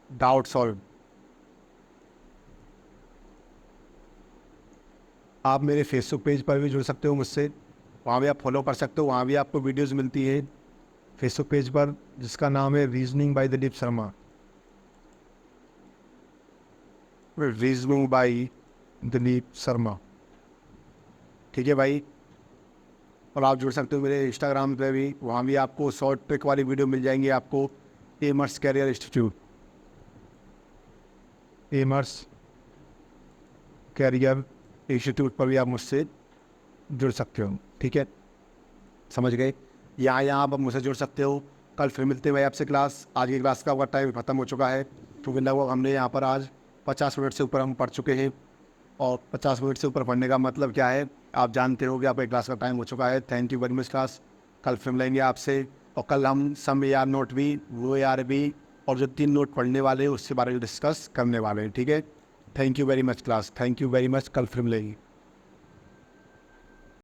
doubt solve. आप मेरे फेसबुक पेज पर भी जुड़ सकते हो मुझसे, वहाँ भी आप फॉलो कर सकते हो, वहाँ भी आपको वीडियोस मिलती है फेसबुक पेज पर, जिसका नाम है reasoning bye Dilip Sharma. Reasoning by Dilip Sharma. ठीक है भाई, और आप जुड़ सकते हो मेरे इंस्टाग्राम पे भी, वहाँ भी आपको शॉर्ट ट्रिक वाली वीडियो मिल जाएंगी आपको। एमर्स कैरियर इंस्टीट्यूट, एमर्स कैरियर इंस्टीट्यूट पर भी आप मुझसे जुड़ सकते हो। ठीक है, समझ गए। यहाँ आप मुझसे जुड़ सकते हो। कल फिर मिलते हैं भाई आपसे क्लास। आज की क्लास का टाइम ख़त्म हो चुका है, क्योंकि लगभग हमने यहाँ पर आज 50 मिनट से ऊपर हम पढ़ चुके हैं। और 50 मिनट से ऊपर पढ़ने का मतलब क्या है, आप जानते हो कि आपकी क्लास का टाइम हो चुका है। Thank you very much class. कल फिर मिलेंगे आपसे, और कल हम सम AR नोट भी, वो AR भी, और जो 3 नोट पढ़ने वाले हैं उसके बारे में डिस्कस करने वाले हैं। ठीक है, thank you very much class, thank you very much. कल फिर मिलेंगे।